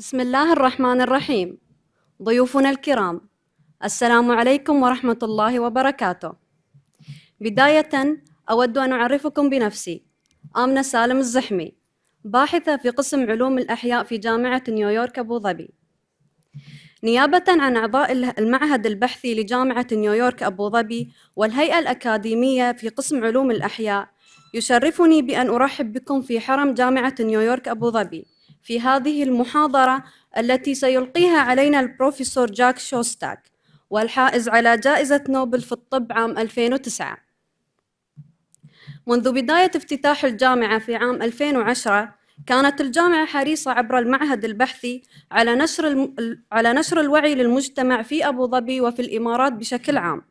بسم الله الرحمن الرحيم. ضيوفنا الكرام، السلام عليكم ورحمة الله وبركاته. بداية أود أن أعرفكم بنفسي. آمنة سالم الزحمي، باحثة في قسم علوم الأحياء في جامعة نيويورك أبو ظبي. نيابة عن أعضاء المعهد البحثي لجامعة نيويورك أبو ظبي والهيئة الأكاديمية في قسم علوم الأحياء، يشرفني بأن أرحب بكم في حرم جامعة نيويورك أبو ظبي في هذه المحاضرة التي سيلقيها علينا البروفيسور جاك شوستاك، والحائز على جائزة نوبل في الطب عام 2009. منذ بداية افتتاح الجامعة في عام 2010 كانت الجامعة حريصة عبر المعهد البحثي على نشر الوعي للمجتمع في أبو ظبي وفي الإمارات بشكل عام.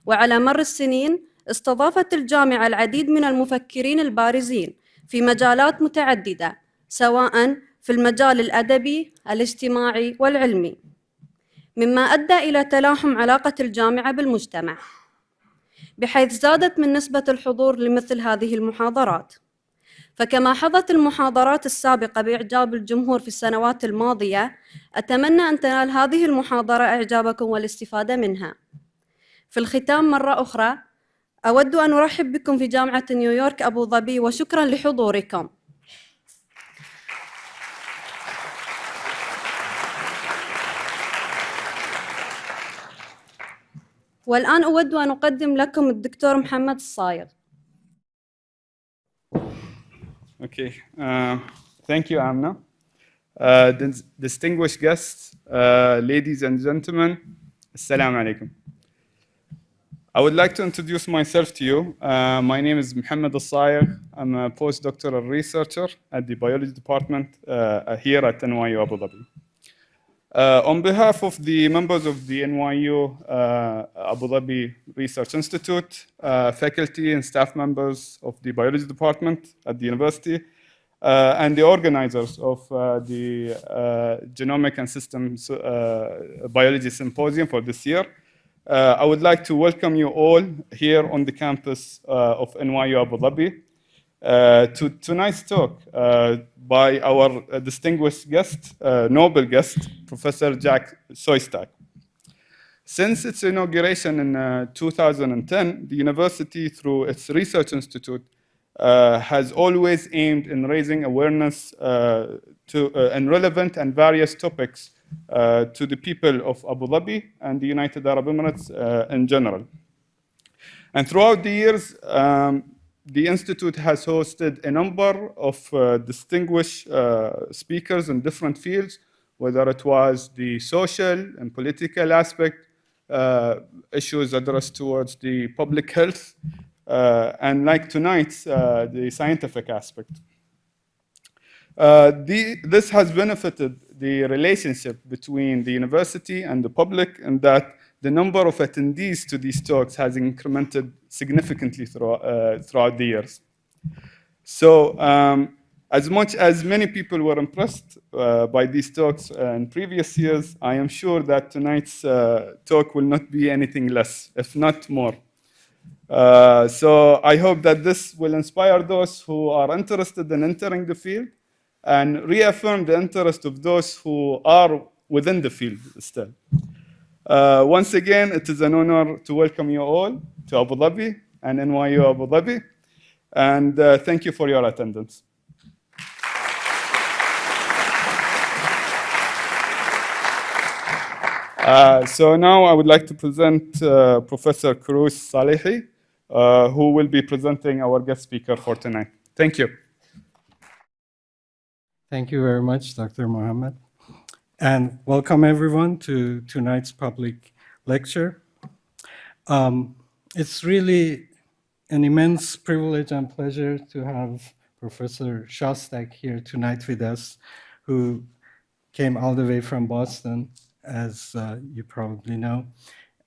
وعلى مر السنين استضافت الجامعة العديد من المفكرين البارزين في مجالات متعددة، سواء في المجال الأدبي، الاجتماعي والعلمي، مما أدى إلى تلاحم علاقة الجامعة بالمجتمع، بحيث زادت من نسبة الحضور لمثل هذه المحاضرات. فكما حظت المحاضرات السابقة بإعجاب الجمهور في السنوات الماضية، أتمنى أن تنال هذه المحاضرة إعجابكم والاستفادة منها. في الختام مرة أخرى أود أن أرحب بكم في جامعة نيويورك أبو ظبي، وشكرا لحضوركم. والآن أود أن أقدم لكم الدكتور محمد الصايغ. Okay, thank you, Amna. Distinguished guests, ladies and gentlemen, Assalamu alaikum. I would like to introduce myself to you. My name is Mohammed Al-Sayegh. I'm a postdoctoral researcher at the biology department here at NYU Abu Dhabi. On behalf of the members of the NYU Abu Dhabi Research Institute, faculty and staff members of the biology department at the university, and the organizers of the Genomic and Systems Biology Symposium for this year, I would like to welcome you all here on the campus of NYU Abu Dhabi to tonight's talk by our distinguished guest, Nobel guest, Professor Jack Szostak. Since its inauguration in 2010, the university, through its research institute, has always aimed in raising awareness in relevant and various topics to the people of Abu Dhabi and the United Arab Emirates in general. And throughout the years, the Institute has hosted a number of distinguished speakers in different fields, whether it was the social and political aspect, issues addressed towards the public health, and like tonight, the scientific aspect. This has benefited the relationship between the university and the public, and that the number of attendees to these talks has incremented significantly throughout the years. So as much as many people were impressed by these talks in previous years, I am sure that tonight's talk will not be anything less, if not more. So I hope that this will inspire those who are interested in entering the field and reaffirm the interest of those who are within the field still. Once again, it is an honor to welcome you all to Abu Dhabi and NYU Abu Dhabi, and thank you for your attendance. So now I would like to present Professor Cruz Salehi, who will be presenting our guest speaker for tonight. Thank you. Thank you very much, Dr. Mohammed. And welcome everyone to tonight's public lecture. It's really an immense privilege and pleasure to have Professor Szostak here tonight with us, who came all the way from Boston, as you probably know.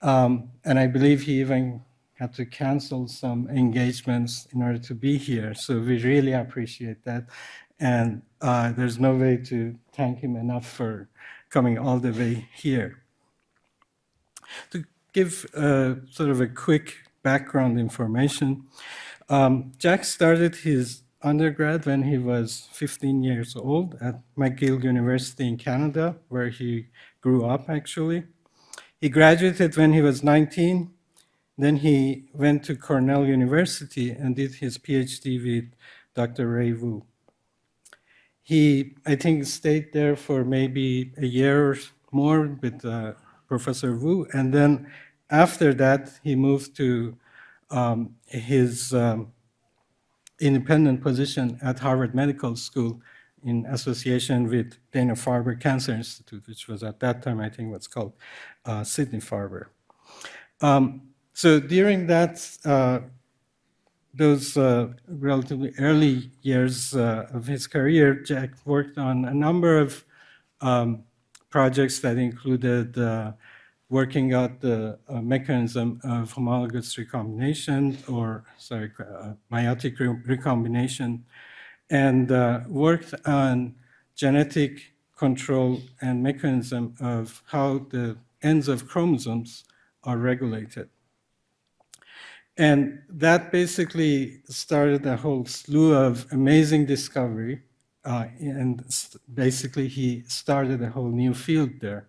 And I believe he even had to cancel some engagements in order to be here. So we really appreciate that. And there's no way to thank him enough for coming all the way here. To give sort of a quick background information, Jack started his undergrad when he was 15 years old at McGill University in Canada, where he grew up actually. He graduated when he was 19. Then he went to Cornell University and did his PhD with Dr. Ray Wu. He, I think, stayed there for maybe a year or more with Professor Wu, and then after that, he moved to his independent position at Harvard Medical School in association with Dana-Farber Cancer Institute, which was at that time, I think, what's called Sidney Farber. So during that, those relatively early years of his career, Jack worked on a number of projects that included working out the mechanism of homologous recombination, or meiotic recombination, and worked on genetic control and mechanism of how the ends of chromosomes are regulated. And that basically started a whole slew of amazing discovery, and basically he started a whole new field there.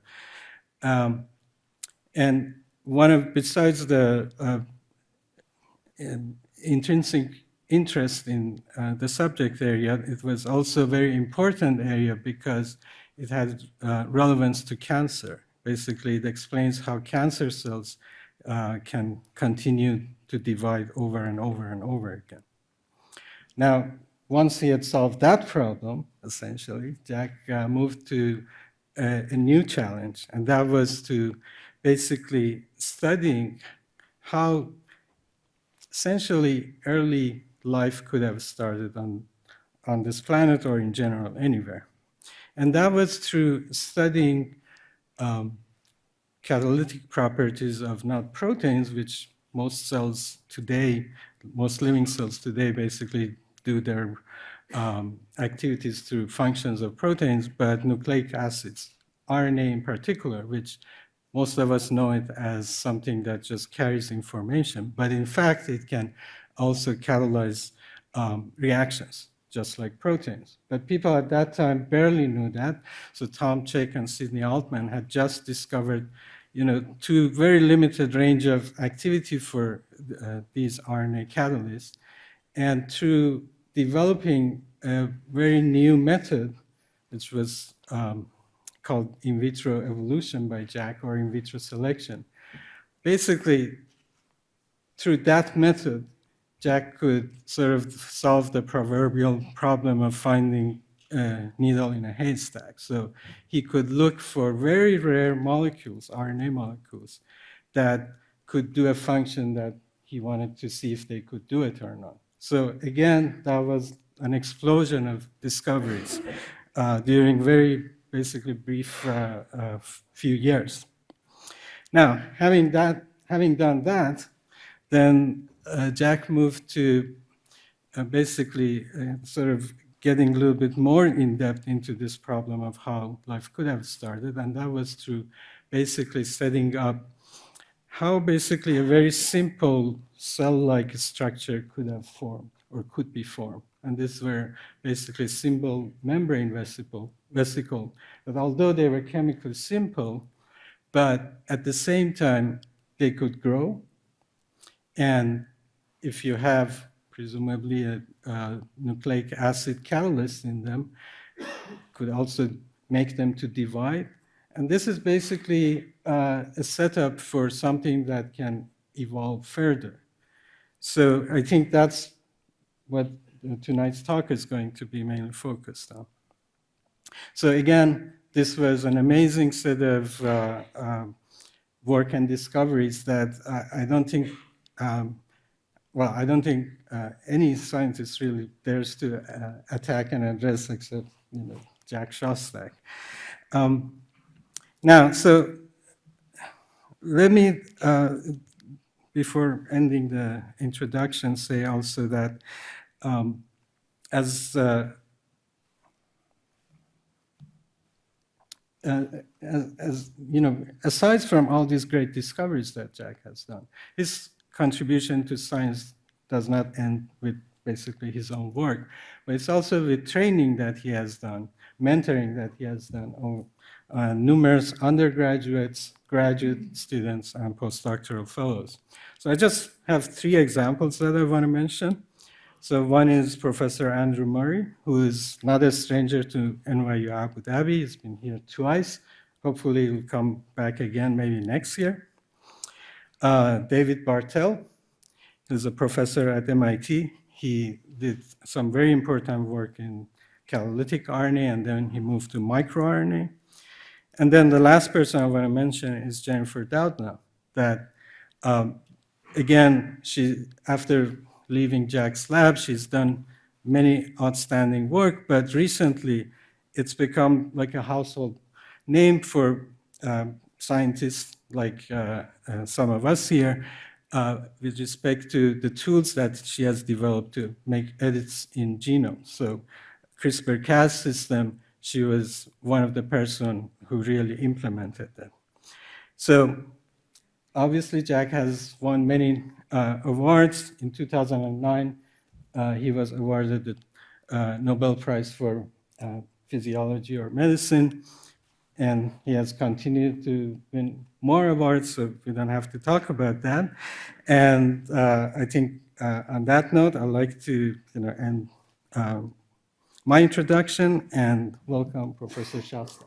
And besides the intrinsic interest in the subject area, it was also a very important area because it had relevance to cancer. Basically, it explains how cancer cells can continue to divide over and over and over again. Now, once he had solved that problem, essentially, Jack moved to a new challenge, and that was to basically studying how essentially early life could have started on this planet or in general anywhere. And that was through studying catalytic properties of not proteins, which most cells today, most living cells today basically do their activities through functions of proteins, but nucleic acids, RNA in particular, which most of us know it as something that just carries information, but in fact, it can also catalyze reactions, just like proteins. But people at that time barely knew that. So Tom Chick and Sidney Altman had just discovered, two very limited range of activity for these RNA catalysts. And through developing a very new method, which was called in vitro evolution by Jack, or in vitro selection. Basically, through that method, Jack could sort of solve the proverbial problem of finding a needle in a haystack. So he could look for very rare molecules, RNA molecules, that could do a function that he wanted to see if they could do it or not. So again, that was an explosion of discoveries during very basically brief few years. Now, having done that, then Jack moved to basically sort of getting a little bit more in depth into this problem of how life could have started, and that was through basically setting up how basically a very simple cell-like structure could have formed or could be formed. And these were basically simple membrane vesicle that although they were chemically simple, but at the same time, they could grow. And if you have presumably a nucleic acid catalyst in them, could also make them to divide. And this is basically a setup for something that can evolve further. So I think that's what tonight's talk is going to be mainly focused on. So again, this was an amazing set of work and discoveries that I don't think, any scientist really dares to attack and address except Jack Szostak. Now, so let me, before ending the introduction, say also that as aside from all these great discoveries that Jack has done, his contribution to science does not end with basically his own work, but it's also with training that he has done, mentoring that he has done of numerous undergraduates, graduate students, and postdoctoral fellows. So I just have 3 examples that I want to mention. So one is Professor Andrew Murray, who is not a stranger to NYU Abu Dhabi. He's been here twice. Hopefully he'll come back again maybe next year. David Bartel, who's a professor at MIT. He did some very important work in catalytic RNA, and then he moved to microRNA. And then the last person I want to mention is Jennifer Doudna, that again, after leaving Jack's lab, she's done many outstanding work, but recently it's become like a household name for scientists like some of us here with respect to the tools that she has developed to make edits in genomes. So CRISPR-Cas system, she was one of the person who really implemented that. So obviously, Jack has won many awards. In 2009, he was awarded the Nobel Prize for Physiology or Medicine, and he has continued to win more awards, so we don't have to talk about that. And I think on that note, I'd like to end my introduction and welcome Professor Szostak.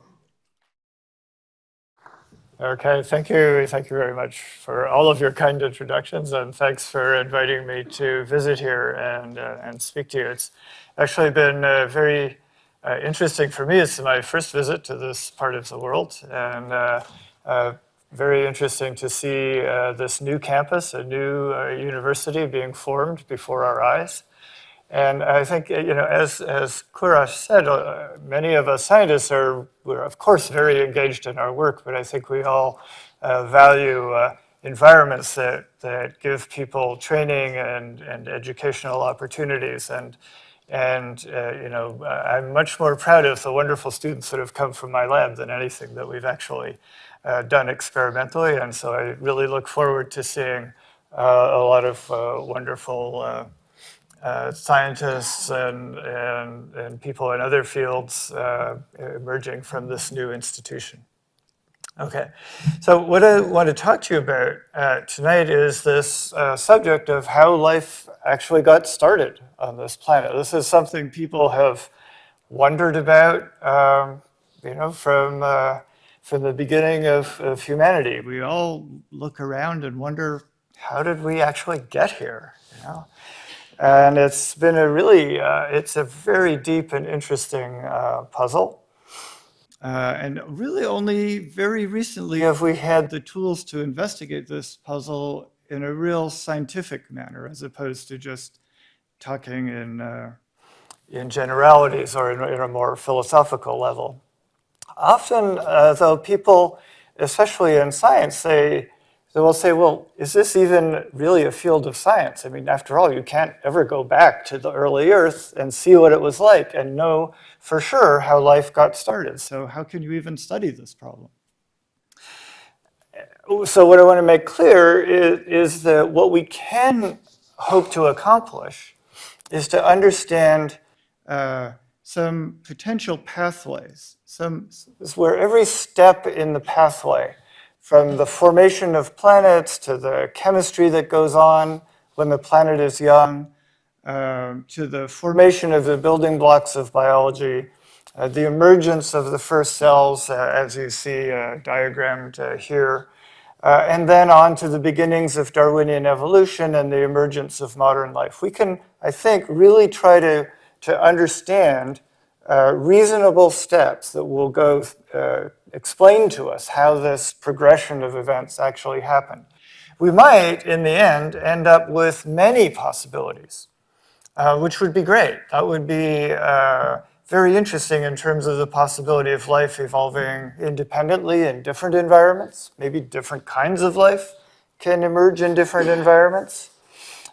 Okay, thank you very much for all of your kind introductions, and thanks for inviting me to visit here and speak to you. It's actually been very interesting for me. It's my first visit to this part of the world, and very interesting to see this new campus, a new university being formed before our eyes. And I think, as Courage said, many of us scientists we're of course very engaged in our work, but I think we all value environments that give people training and educational opportunities. And I'm much more proud of the wonderful students that have come from my lab than anything that we've actually done experimentally. And so I really look forward to seeing a lot of wonderful scientists and people in other fields emerging from this new institution. Okay, so what I want to talk to you about tonight is this subject of how life actually got started on this planet. This is something people have wondered about, from the beginning of humanity. We all look around and wonder, how did we actually get here? And it's been it's a very deep and interesting puzzle. And really only very recently have we had the tools to investigate this puzzle in a real scientific manner, as opposed to just talking in generalities or in a more philosophical level. Often, though, people, especially in science, they will say, well, is this even really a field of science? I mean, after all, you can't ever go back to the early Earth and see what it was like and know for sure how life got started. So how can you even study this problem? So what I want to make clear is that what we can hope to accomplish is to understand some potential pathways, where every step in the pathway, from the formation of planets to the chemistry that goes on when the planet is young, to the formation of the building blocks of biology, the emergence of the first cells, as you see diagrammed here, and then on to the beginnings of Darwinian evolution and the emergence of modern life. We can, I think, really try to understand reasonable steps that will go explain to us how this progression of events actually happened. We might, in the end up with many possibilities, which would be great. That would be very interesting in terms of the possibility of life evolving independently in different environments. Maybe different kinds of life can emerge in different environments.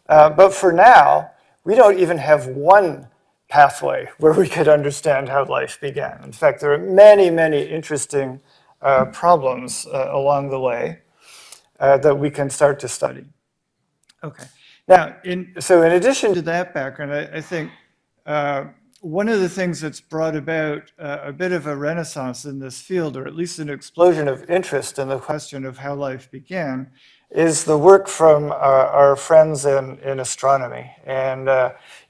But for now, we don't even have one pathway where we could understand how life began. In fact, there are many, many interesting problems along the way that we can start to study. Okay, Now, so in addition to that background, I think one of the things that's brought about a bit of a renaissance in this field, or at least an explosion of interest in the question of how life began, is the work from our friends in astronomy. And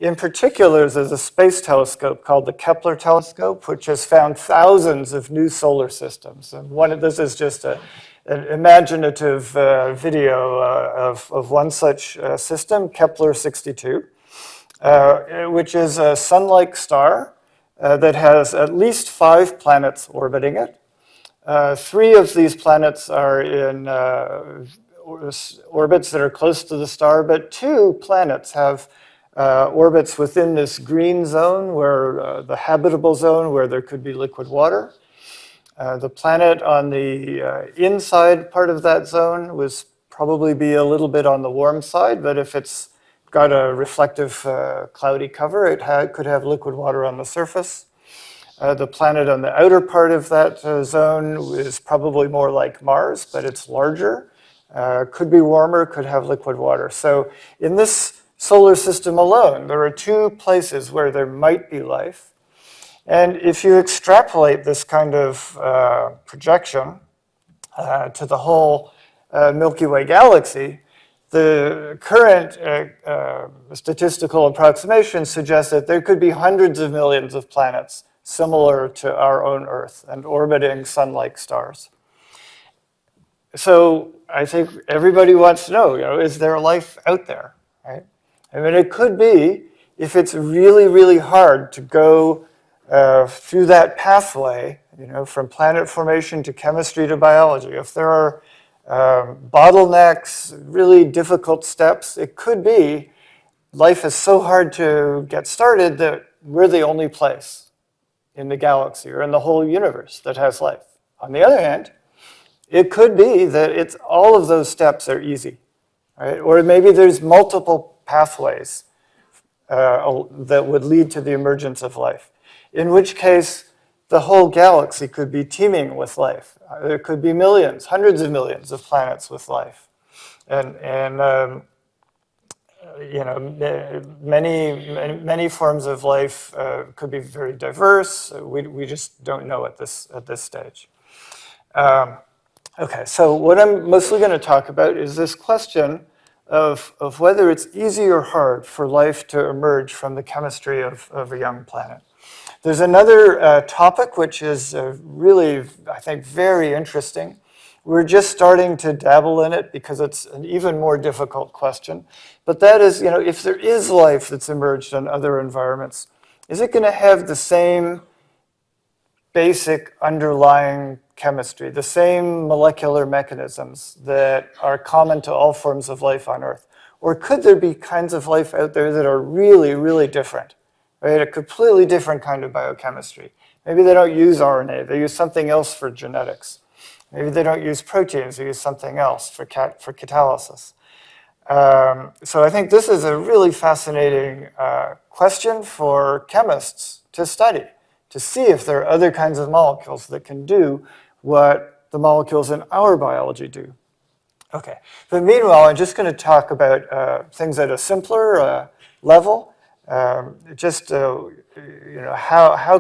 in particular, there's a space telescope called the Kepler Telescope, which has found thousands of new solar systems. And this is just an imaginative video of one such system, Kepler 62, which is a sun-like star that has at least 5 planets orbiting it. 3 of these planets are in orbits that are close to the star, but 2 planets have orbits within this green zone, where the habitable zone, where there could be liquid water. The planet on the inside part of that zone was probably be a little bit on the warm side, but if it's got a reflective cloudy cover, it could have liquid water on the surface. The planet on the outer part of that zone is probably more like Mars, but it's larger. Could be warmer, could have liquid water. So in this solar system alone, there are 2 places where there might be life. And if you extrapolate this kind of projection to the whole Milky Way galaxy, the current statistical approximation suggests that there could be hundreds of millions of planets similar to our own Earth and orbiting sun-like stars. So I think everybody wants to know, is there life out there, right? I mean, it could be, if it's really, really hard to go through that pathway, from planet formation to chemistry to biology. If there are bottlenecks, really difficult steps, it could be life is so hard to get started that we're the only place in the galaxy or in the whole universe that has life. On the other hand, it could be that all of those steps are easy, right? Or maybe there's multiple pathways that would lead to the emergence of life, in which case the whole galaxy could be teeming with life. There could be millions, hundreds of millions of planets with life. And many forms of life could be very diverse. We just don't know at this stage. Okay, so what I'm mostly going to talk about is this question of whether it's easy or hard for life to emerge from the chemistry of a young planet. There's another topic which is really, I think, very interesting. We're just starting to dabble in it because it's an even more difficult question. But that is, if there is life that's emerged in other environments, is it going to have the same basic underlying chemistry, the same molecular mechanisms that are common to all forms of life on Earth? Or could there be kinds of life out there that are really, really different, right? A completely different kind of biochemistry. Maybe they don't use RNA, they use something else for genetics. Maybe they don't use proteins, they use something else for catalysis. So I think this is a really fascinating question for chemists to study, to see if there are other kinds of molecules that can do what the molecules in our biology do. Okay, but meanwhile, I'm just going to talk about things at a simpler level. How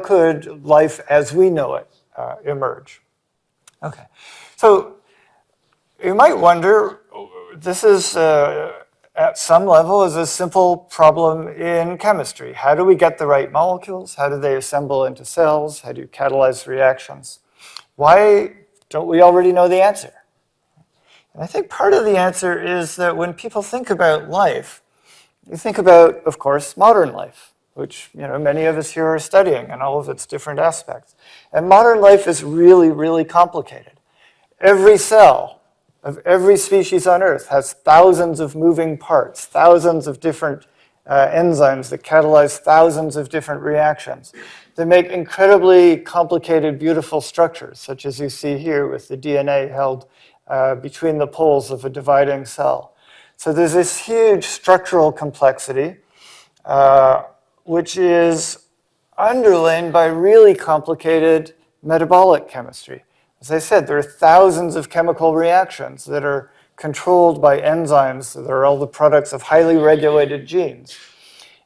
could life as we know it emerge? Okay, so you might wonder, this is at some level is a simple problem in chemistry. How do we get the right molecules? How do they assemble into cells? How do you catalyze reactions? Why don't we already know the answer? And I think part of the answer is that when people think about life, you think about, of course, modern life, which many of us here are studying and all of its different aspects. And modern life is really, really complicated. Every cell of every species on Earth has thousands of moving parts, thousands of different enzymes that catalyze thousands of different reactions. They make incredibly complicated, beautiful structures, such as you see here with the DNA held between the poles of a dividing cell. So there's this huge structural complexity, which is underlain by really complicated metabolic chemistry. As I said, there are thousands of chemical reactions that are controlled by enzymes that are all the products of highly regulated genes.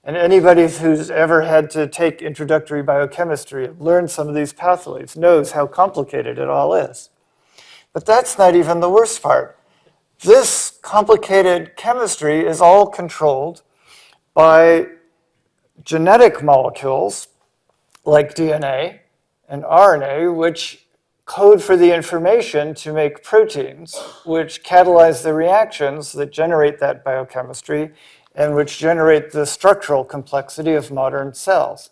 And anybody who's ever had to take introductory biochemistry and learn some of these pathways knows how complicated it all is. But that's not even the worst part. This complicated chemistry is all controlled by genetic molecules like DNA and RNA, which code for the information to make proteins, which catalyze the reactions that generate that biochemistry and which generate the structural complexity of modern cells.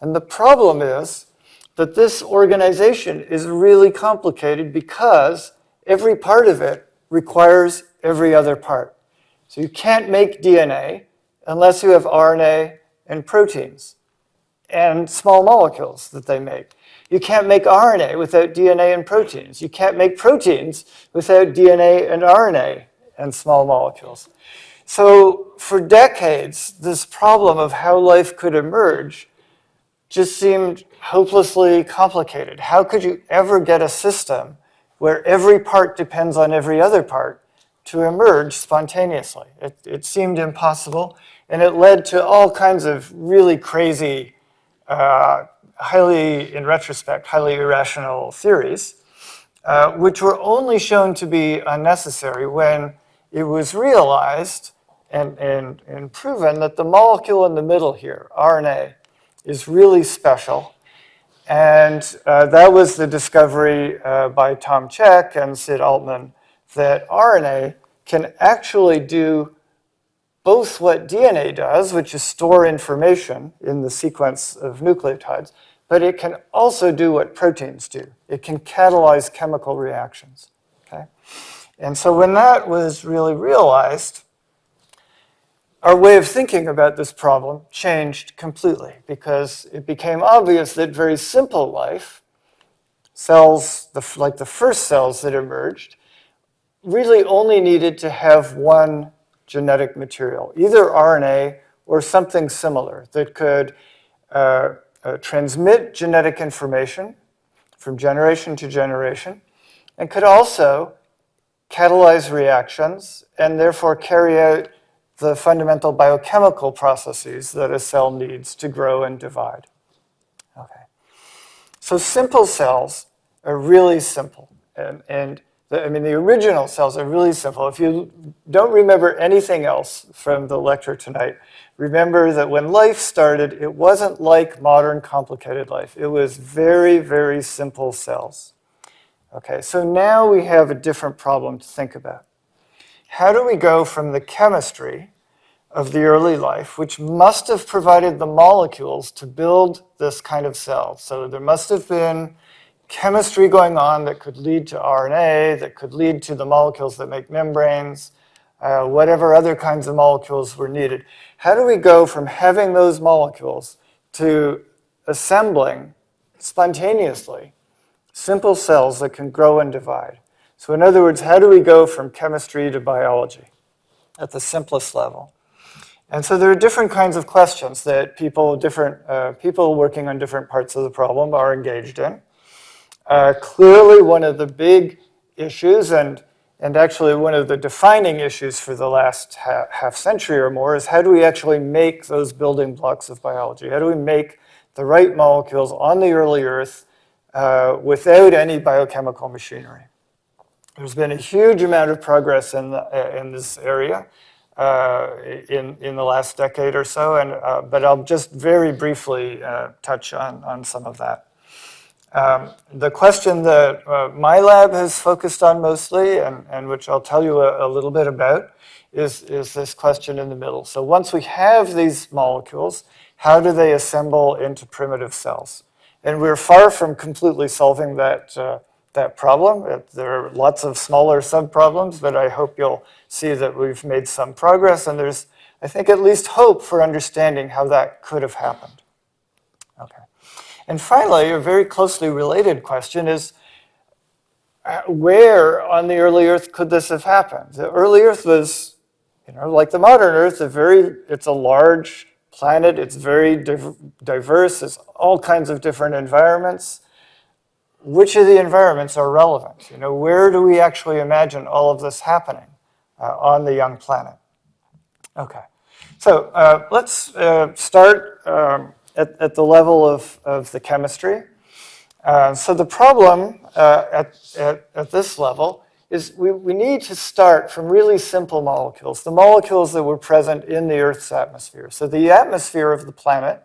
And the problem is that this organization is really complicated because every part of it requires every other part. So you can't make DNA unless you have RNA and proteins and small molecules that they make. You can't make RNA without DNA and proteins. You can't make proteins without DNA and RNA and small molecules. So for decades, this problem of how life could emerge just seemed hopelessly complicated. How could you ever get a system where every part depends on every other part to emerge spontaneously? It seemed impossible, and it led to all kinds of really crazy, in retrospect, highly irrational theories, which were only shown to be unnecessary when it was realized and proven that the molecule in the middle here, RNA, is really special. And that was the discovery by Tom Cech and Sid Altman that RNA can actually do both what DNA does, which is store information in the sequence of nucleotides, but it can also do what proteins do. It can catalyze chemical reactions. Okay? And so when that was really realized, our way of thinking about this problem changed completely because it became obvious that very simple life, cells, like the first cells that emerged, really only needed to have one genetic material, either RNA or something similar that could transmit genetic information from generation to generation and could also catalyze reactions and therefore carry out the fundamental biochemical processes that a cell needs to grow and divide. Okay. So simple cells are really simple. The original cells are really simple. If you don't remember anything else from the lecture tonight, remember that when life started, it wasn't like modern complicated life. It was very, very simple cells. Okay, so now we have a different problem to think about. How do we go from the chemistry of the early life, which must have provided the molecules to build this kind of cell? So there must have been chemistry going on that could lead to RNA, that could lead to the molecules that make membranes, whatever other kinds of molecules were needed. How do we go from having those molecules to assembling spontaneously simple cells that can grow and divide? So in other words, how do we go from chemistry to biology at the simplest level? And so there are different kinds of questions that people working on different parts of the problem are engaged in. Clearly, one of the big issues, and actually one of the defining issues for the last half century or more, is how do we actually make those building blocks of biology? How do we make the right molecules on the early Earth without any biochemical machinery? There's been a huge amount of progress in this area in the last decade or so, but I'll just very briefly touch on some of that. The question that my lab has focused on mostly, and which I'll tell you a little bit about, is this question in the middle. So once we have these molecules, how do they assemble into primitive cells? And we're far from completely solving that problem. There are lots of smaller subproblems, but I hope you'll see that we've made some progress, and there's, I think, at least hope for understanding how that could have happened. Okay. And finally, a very closely related question is, where on the early Earth could this have happened? The early Earth was, like the modern Earth, it's a large planet. It's very diverse. There's all kinds of different environments. Which of the environments are relevant? Where do we actually imagine all of this happening? on the young planet. Okay, so let's start at the level of the chemistry. So the problem at this level is we need to start from really simple molecules, the molecules that were present in the Earth's atmosphere. So the atmosphere of the planet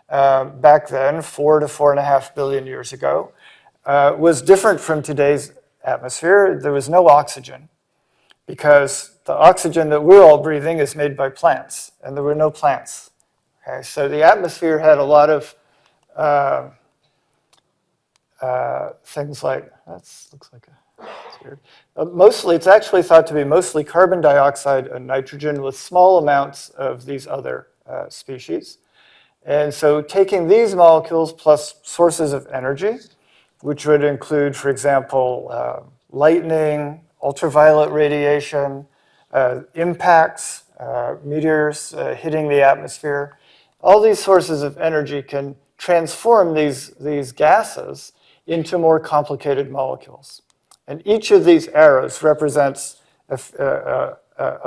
back then, 4 to 4.5 billion years ago, was different from today's atmosphere. There was no oxygen because the oxygen that we're all breathing is made by plants, and there were no plants. Okay, so the atmosphere had a lot of things like, looks like it's weird. Mostly, it's actually thought to be mostly carbon dioxide and nitrogen with small amounts of these other species. And so taking these molecules plus sources of energy, which would include, for example, lightning, ultraviolet radiation, impacts, meteors hitting the atmosphere, all these sources of energy can transform these gases into more complicated molecules. And each of these arrows represents a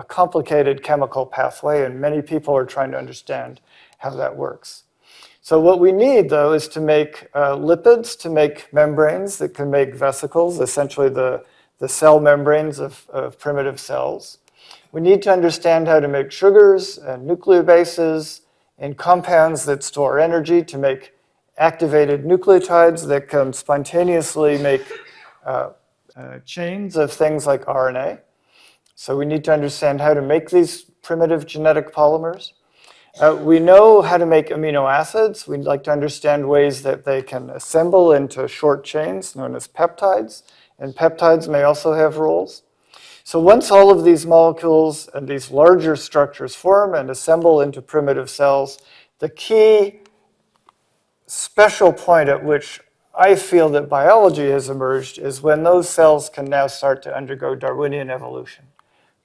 complicated chemical pathway, and many people are trying to understand how that works. So what we need, though, is to make lipids, to make membranes that can make vesicles, essentially the cell membranes of primitive cells. We need to understand how to make sugars and nucleobases and compounds that store energy to make activated nucleotides that can spontaneously make chains of things like RNA. So we need to understand how to make these primitive genetic polymers. We know how to make amino acids. We'd like to understand ways that they can assemble into short chains known as peptides, and peptides may also have roles. So once all of these molecules and these larger structures form and assemble into primitive cells, the key special point at which I feel that biology has emerged is when those cells can now start to undergo Darwinian evolution.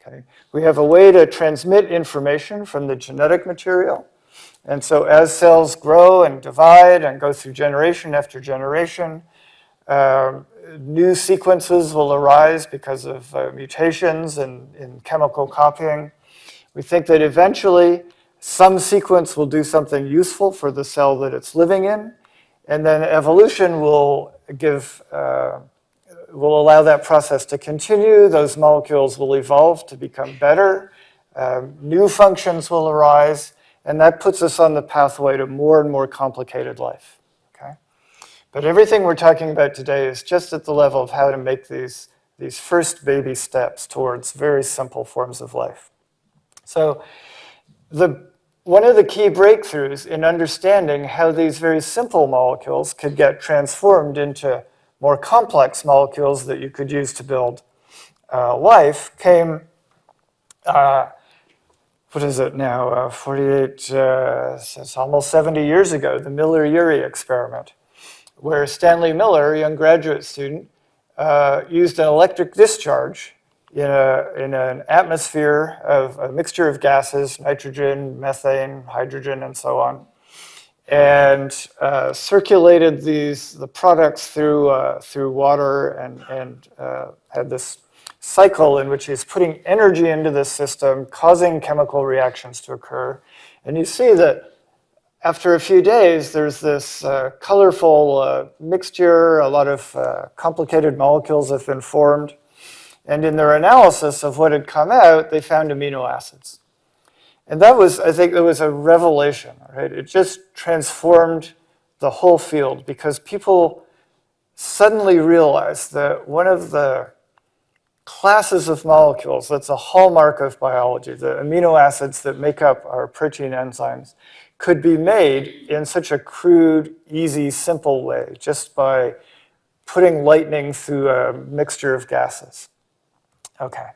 Okay? We have a way to transmit information from the genetic material. And so as cells grow and divide and go through generation after generation, new sequences will arise because of mutations in chemical copying. We think that eventually some sequence will do something useful for the cell that it's living in, and then evolution will allow that process to continue. Those molecules will evolve to become better. New functions will arise, and that puts us on the pathway to more and more complicated life. Okay? But everything we're talking about today is just at the level of how to make these first baby steps towards very simple forms of life. So one of the key breakthroughs in understanding how these very simple molecules could get transformed into more complex molecules that you could use to build life came, what is it now, 48, it's almost 70 years ago, the Millerurey experiment, where Stanley Miller, a young graduate student, used an electric discharge in an atmosphere of a mixture of gases, nitrogen, methane, hydrogen, and so on, and circulated the products through water and had this cycle in which he's putting energy into the system, causing chemical reactions to occur. And you see that after a few days, there's this colorful mixture, a lot of complicated molecules have been formed. And in their analysis of what had come out, they found amino acids. And that was, I think, it was a revelation, right? It just transformed the whole field because people suddenly realized that one of the classes of molecules that's a hallmark of biology, the amino acids that make up our protein enzymes, could be made in such a crude, easy, simple way, just by putting lightning through a mixture of gases. Okay,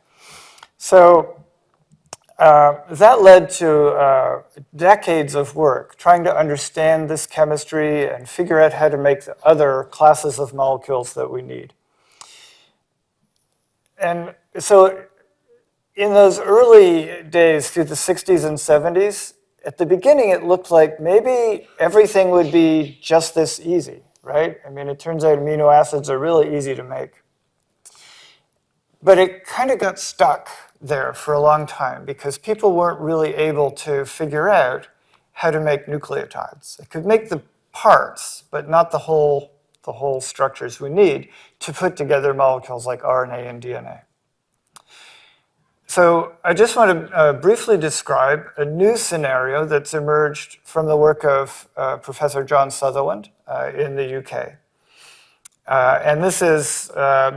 so that led to decades of work trying to understand this chemistry and figure out how to make the other classes of molecules that we need. And so in those early days through the 60s and 70s, at the beginning it looked like maybe everything would be just this easy, right? I mean, it turns out amino acids are really easy to make. But it kind of got stuck there for a long time because people weren't really able to figure out how to make nucleotides. They could make the parts, but not the whole structures we need to put together molecules like RNA and DNA. So I just want to briefly describe a new scenario that's emerged from the work of Professor John Sutherland in the UK. And this is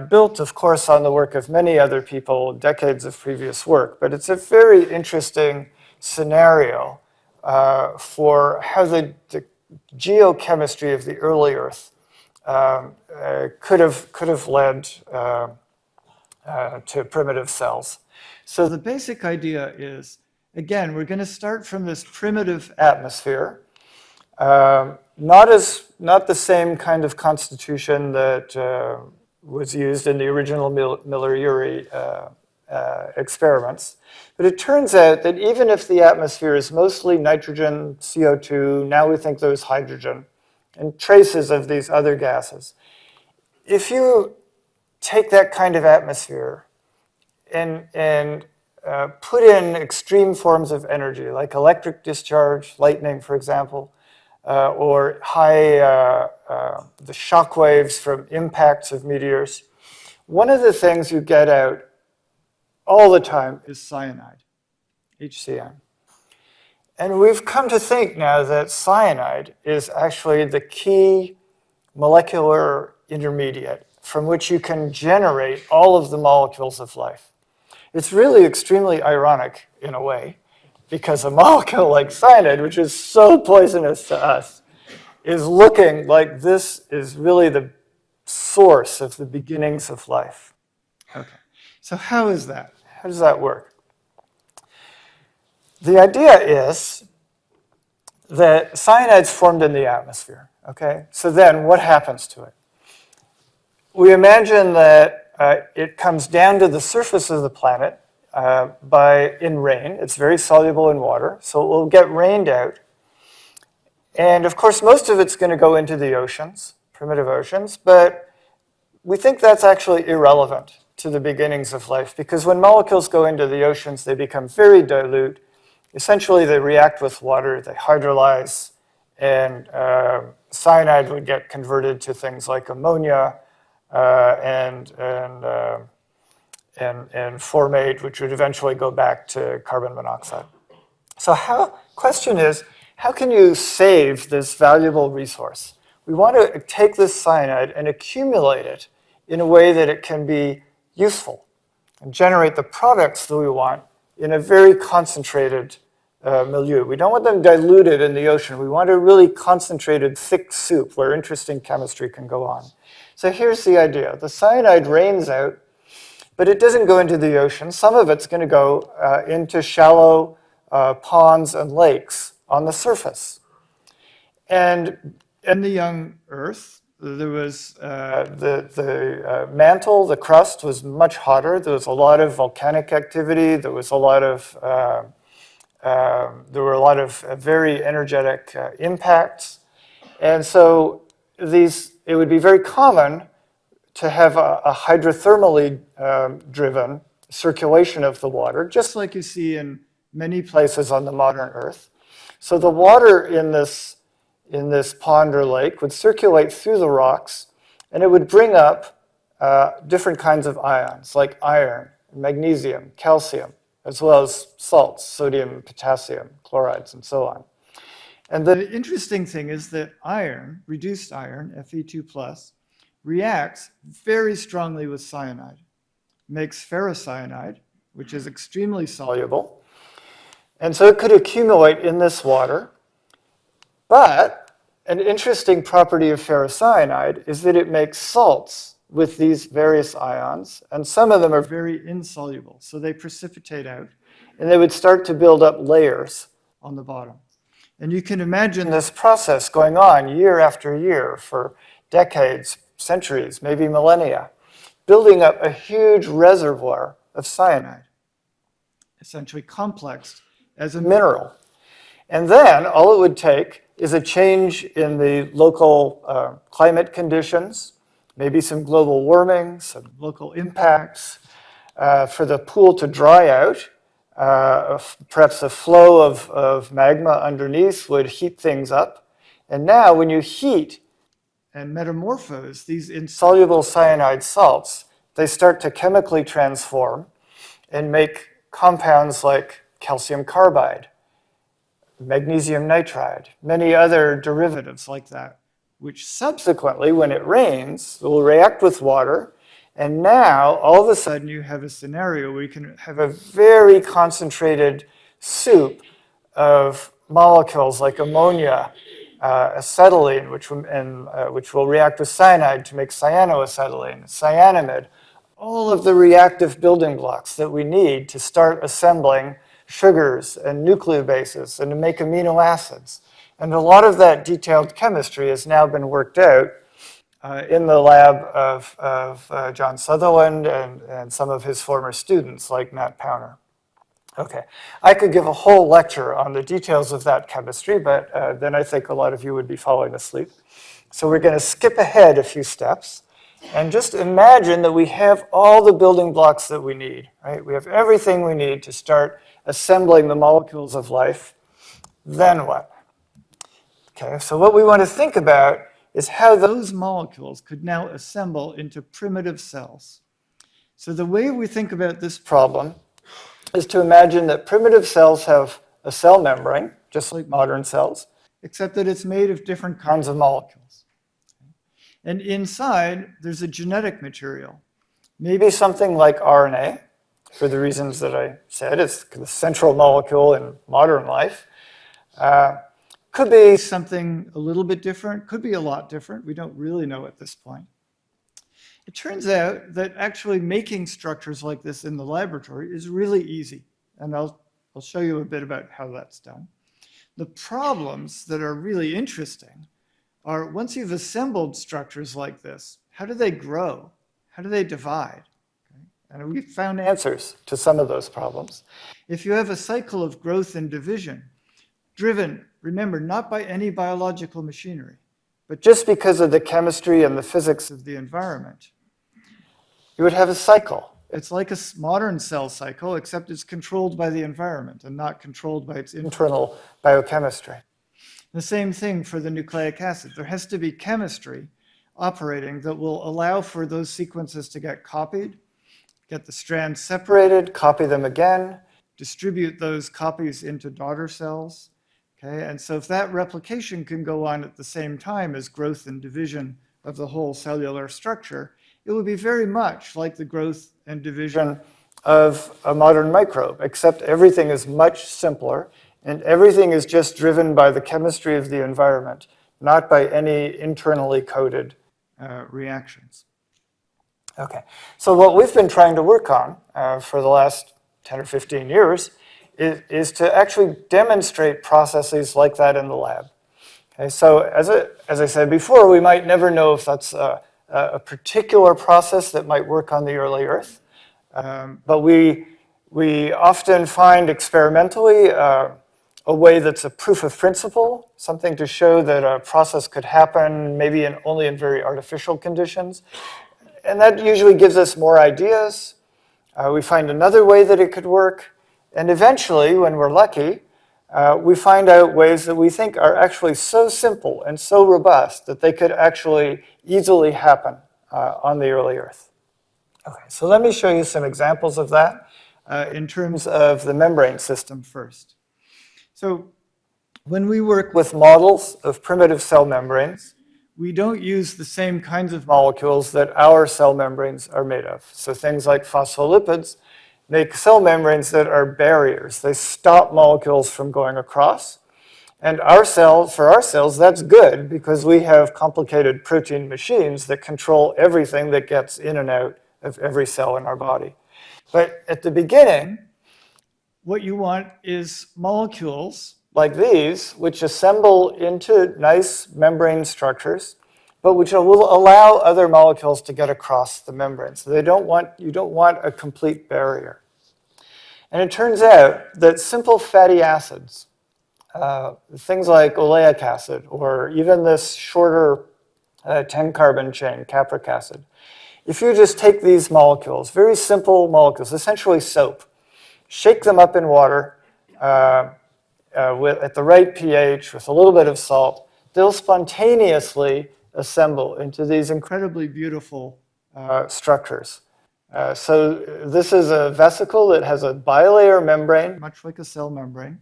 built, of course, on the work of many other people, decades of previous work, but it's a very interesting scenario for how the geochemistry of the early Earth could have led to primitive cells. So the basic idea is, again, we're going to start from this primitive atmosphere, not the same kind of constitution that was used in the original Millerurey experiments. But it turns out that even if the atmosphere is mostly nitrogen, CO2, now we think there's hydrogen, and traces of these other gases, if you take that kind of atmosphere and put in extreme forms of energy, like electric discharge, lightning, for example, or the shock waves from impacts of meteors, one of the things you get out all the time is cyanide, HCN. And we've come to think now that cyanide is actually the key molecular intermediate from which you can generate all of the molecules of life. It's really extremely ironic in a way, because a molecule like cyanide, which is so poisonous to us, is looking like this is really the source of the beginnings of life. Okay, so how is that? How does that work? The idea is that cyanide's formed in the atmosphere, okay? So then what happens to it? We imagine that it comes down to the surface of the planet in rain. It's very soluble in water, so it will get rained out. And of course, most of it's going to go into the oceans, primitive oceans, but we think that's actually irrelevant to the beginnings of life, because when molecules go into the oceans, they become very dilute. Essentially, they react with water, they hydrolyze, and cyanide would get converted to things like ammonia and formate, which would eventually go back to carbon monoxide. So question is, how can you save this valuable resource? We want to take this cyanide and accumulate it in a way that it can be useful and generate the products that we want in a very concentrated milieu. We don't want them diluted in the ocean. We want a really concentrated, thick soup where interesting chemistry can go on. So here's the idea. The cyanide rains out, but it doesn't go into the ocean. Some of it's going to go into shallow ponds and lakes on the surface. And in the young Earth, there was the mantle, the crust was much hotter. There was a lot of volcanic activity. There was a lot of very energetic impacts. And so it would be very common to have a hydrothermally driven circulation of the water, just like you see in many places on the modern Earth. So the water in this pond or lake would circulate through the rocks, and it would bring up different kinds of ions, like iron, magnesium, calcium, as well as salts, sodium, potassium, chlorides, and so on. And the interesting thing is that iron, reduced iron, Fe2+, reacts very strongly with cyanide, makes ferrocyanide, which is extremely soluble. And so it could accumulate in this water. But an interesting property of ferrocyanide is that it makes salts with these various ions, and some of them are very insoluble. So they precipitate out, and they would start to build up layers on the bottom. And you can imagine this process going on year after year for decades, centuries, maybe millennia, building up a huge reservoir of cyanide, essentially complexed as a mineral. And then all it would take is a change in the local climate conditions, maybe some global warming, some local impacts, for the pool to dry out. Perhaps a flow of magma underneath would heat things up. And now when you heat and metamorphose these insoluble cyanide salts, they start to chemically transform and make compounds like calcium carbide, magnesium nitride, many other derivatives like that, which subsequently, when it rains, will react with water. And now, all of a sudden, you have a scenario where you can have a very concentrated soup of molecules like ammonia, acetylene, which will react with cyanide to make cyanoacetylene, cyanamide, all of the reactive building blocks that we need to start assembling sugars and nucleobases and to make amino acids. And a lot of that detailed chemistry has now been worked out in the lab of John Sutherland and some of his former students like Matt Powner. Okay, I could give a whole lecture on the details of that chemistry, but then I think a lot of you would be falling asleep. So we're going to skip ahead a few steps and just imagine that we have all the building blocks that we need, right? We have everything we need to start assembling the molecules of life. Then what? Okay, so what we want to think about is how those molecules could now assemble into primitive cells. So the way we think about this problem is to imagine that primitive cells have a cell membrane, just like modern cells, except that it's made of different kinds of molecules. And inside, there's a genetic material, maybe something like RNA, for the reasons that I said. It's the central molecule in modern life. Could be something a little bit different, could be a lot different. We don't really know at this point. It turns out that actually making structures like this in the laboratory is really easy. And I'll show you a bit about how that's done. The problems that are really interesting are once you've assembled structures like this, how do they grow? How do they divide? Okay. And we've found answers to some of those problems. If you have a cycle of growth and division, driven, remember, not by any biological machinery, but just because of the chemistry and the physics of the environment, you would have a cycle. It's like a modern cell cycle, except it's controlled by the environment and not controlled by its internal biochemistry. The same thing for the nucleic acid. There has to be chemistry operating that will allow for those sequences to get copied, get the strands separated, copy them again, distribute those copies into daughter cells. Okay? And so if that replication can go on at the same time as growth and division of the whole cellular structure, it would be very much like the growth and division of a modern microbe, except everything is much simpler and everything is just driven by the chemistry of the environment, not by any internally coded reactions. Okay, so what we've been trying to work on for the last 10 or 15 years is to actually demonstrate processes like that in the lab. Okay, so as I said before, we might never know if that's a particular process that might work on the early Earth, but we often find experimentally a way that's a proof of principle, something to show that a process could happen maybe only in very artificial conditions. And that usually gives us more ideas. We find another way that it could work. And eventually, when we're lucky, we find out ways that we think are actually so simple and so robust that they could actually easily happen on the early Earth. Okay, so let me show you some examples of that in terms of the membrane system first. So when we work with models of primitive cell membranes, we don't use the same kinds of molecules that our cell membranes are made of. So things like phospholipids make cell membranes that are barriers. They stop molecules from going across. And for our cells, that's good because we have complicated protein machines that control everything that gets in and out of every cell in our body. But at the beginning, what you want is molecules like these, which assemble into nice membrane structures, but which will allow other molecules to get across the membrane. So you don't want a complete barrier. And it turns out that simple fatty acids, things like oleic acid, or even this shorter 10-carbon chain, capric acid, if you just take these molecules, very simple molecules, essentially soap, shake them up in water at the right pH with a little bit of salt, they'll spontaneously assemble into these incredibly beautiful structures. So this is a vesicle that has a bilayer membrane, much like a cell membrane.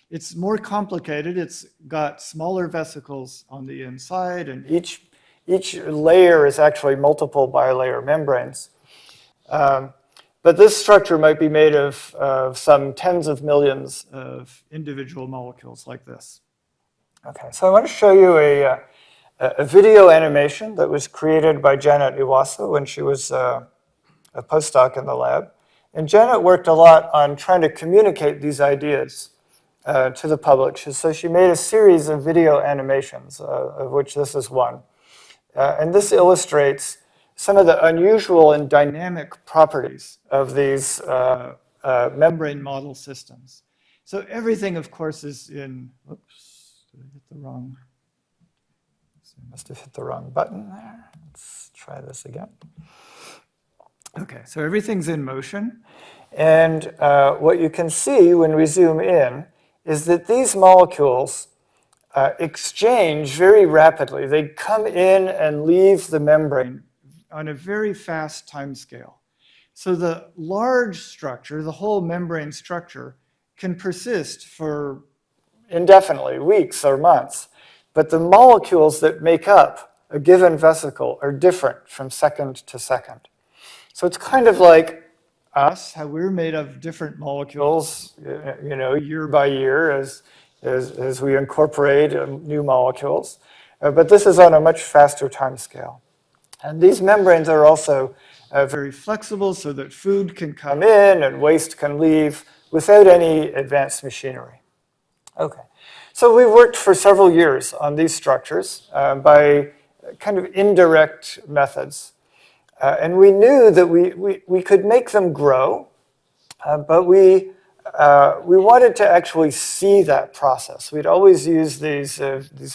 It's more complicated. It's got smaller vesicles on the inside, and each layer is actually multiple bilayer membranes. But this structure might be made of some tens of millions of individual molecules like this. Okay, so I want to show you a video animation that was created by Janet Iwasa when she was a postdoc in the lab. And Janet worked a lot on trying to communicate these ideas to the public. So she made a series of video animations, of which this is one. And this illustrates some of the unusual and dynamic properties of these membrane model systems. So everything, of course, is in, oops, did I hit the wrong, I must have hit the wrong button there. Let's try this again. Okay, so everything's in motion. And what you can see when we zoom in is that these molecules exchange very rapidly. They come in and leave the membrane on a very fast time scale. So the large structure, the whole membrane structure, can persist for indefinitely, weeks or months. But the molecules that make up a given vesicle are different from second to second. So it's kind of like us, how we're made of different molecules, you know, year by year as we incorporate new molecules. But this is on a much faster time scale. And these membranes are also very flexible so that food can come in and waste can leave without any advanced machinery. Okay, so we worked for several years on these structures by kind of indirect methods. And we knew that we could make them grow, but we wanted to actually see that process. We'd always use these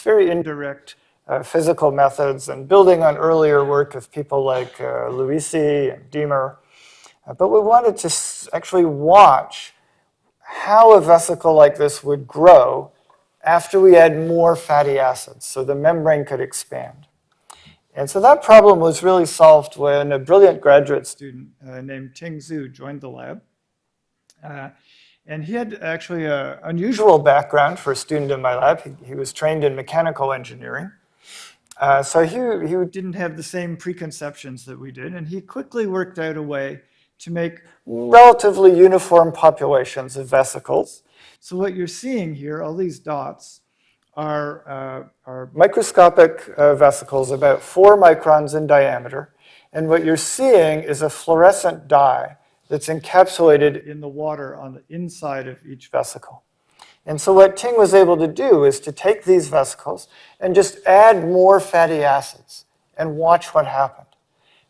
very indirect physical methods and building on earlier work of people like Luisi and Diemer. But we wanted to actually watch how a vesicle like this would grow after we add more fatty acids so the membrane could expand. And so that problem was really solved when a brilliant graduate student named Ting Zhu joined the lab. And he had actually an unusual background for a student in my lab. He was trained in mechanical engineering. So he didn't have the same preconceptions that we did, and he quickly worked out a way to make relatively uniform populations of vesicles. So what you're seeing here, all these dots, are microscopic vesicles about 4 microns in diameter. And what you're seeing is a fluorescent dye that's encapsulated in the water on the inside of each vesicle. And so what Ting was able to do is to take these vesicles and just add more fatty acids and watch what happened.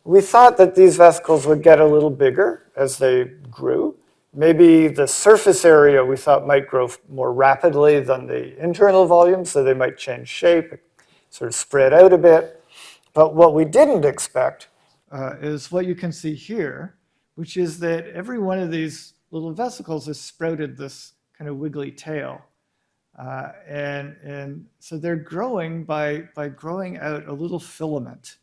We thought that these vesicles would get a little bigger as they grew. Maybe the surface area we thought might grow more rapidly than the internal volume, so they might change shape, sort of spread out a bit. But what we didn't expect is what you can see here, which is that every one of these little vesicles has sprouted this kind of wiggly tail. And so they're growing by growing out a little filament.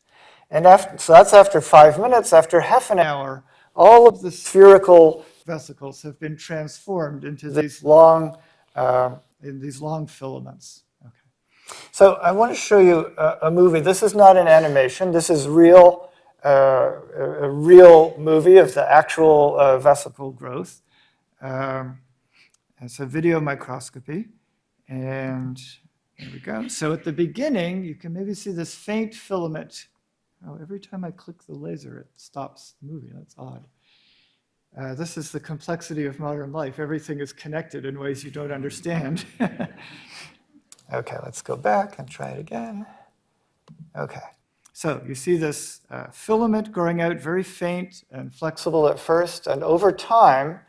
And so that's after 5 minutes. After half an hour, all of the spherical vesicles have been transformed into these long filaments. Okay. So I want to show you a movie. This is not an animation. This is real, a real movie of the actual vesicle growth. It's a video microscopy. And there we go. So at the beginning, you can maybe see this faint filament. Oh, every time I click the laser, it stops moving. That's odd. This is the complexity of modern life. Everything is connected in ways you don't understand. Okay, let's go back and try it again. Okay, so you see this filament growing out, very faint and flexible at first, and over time,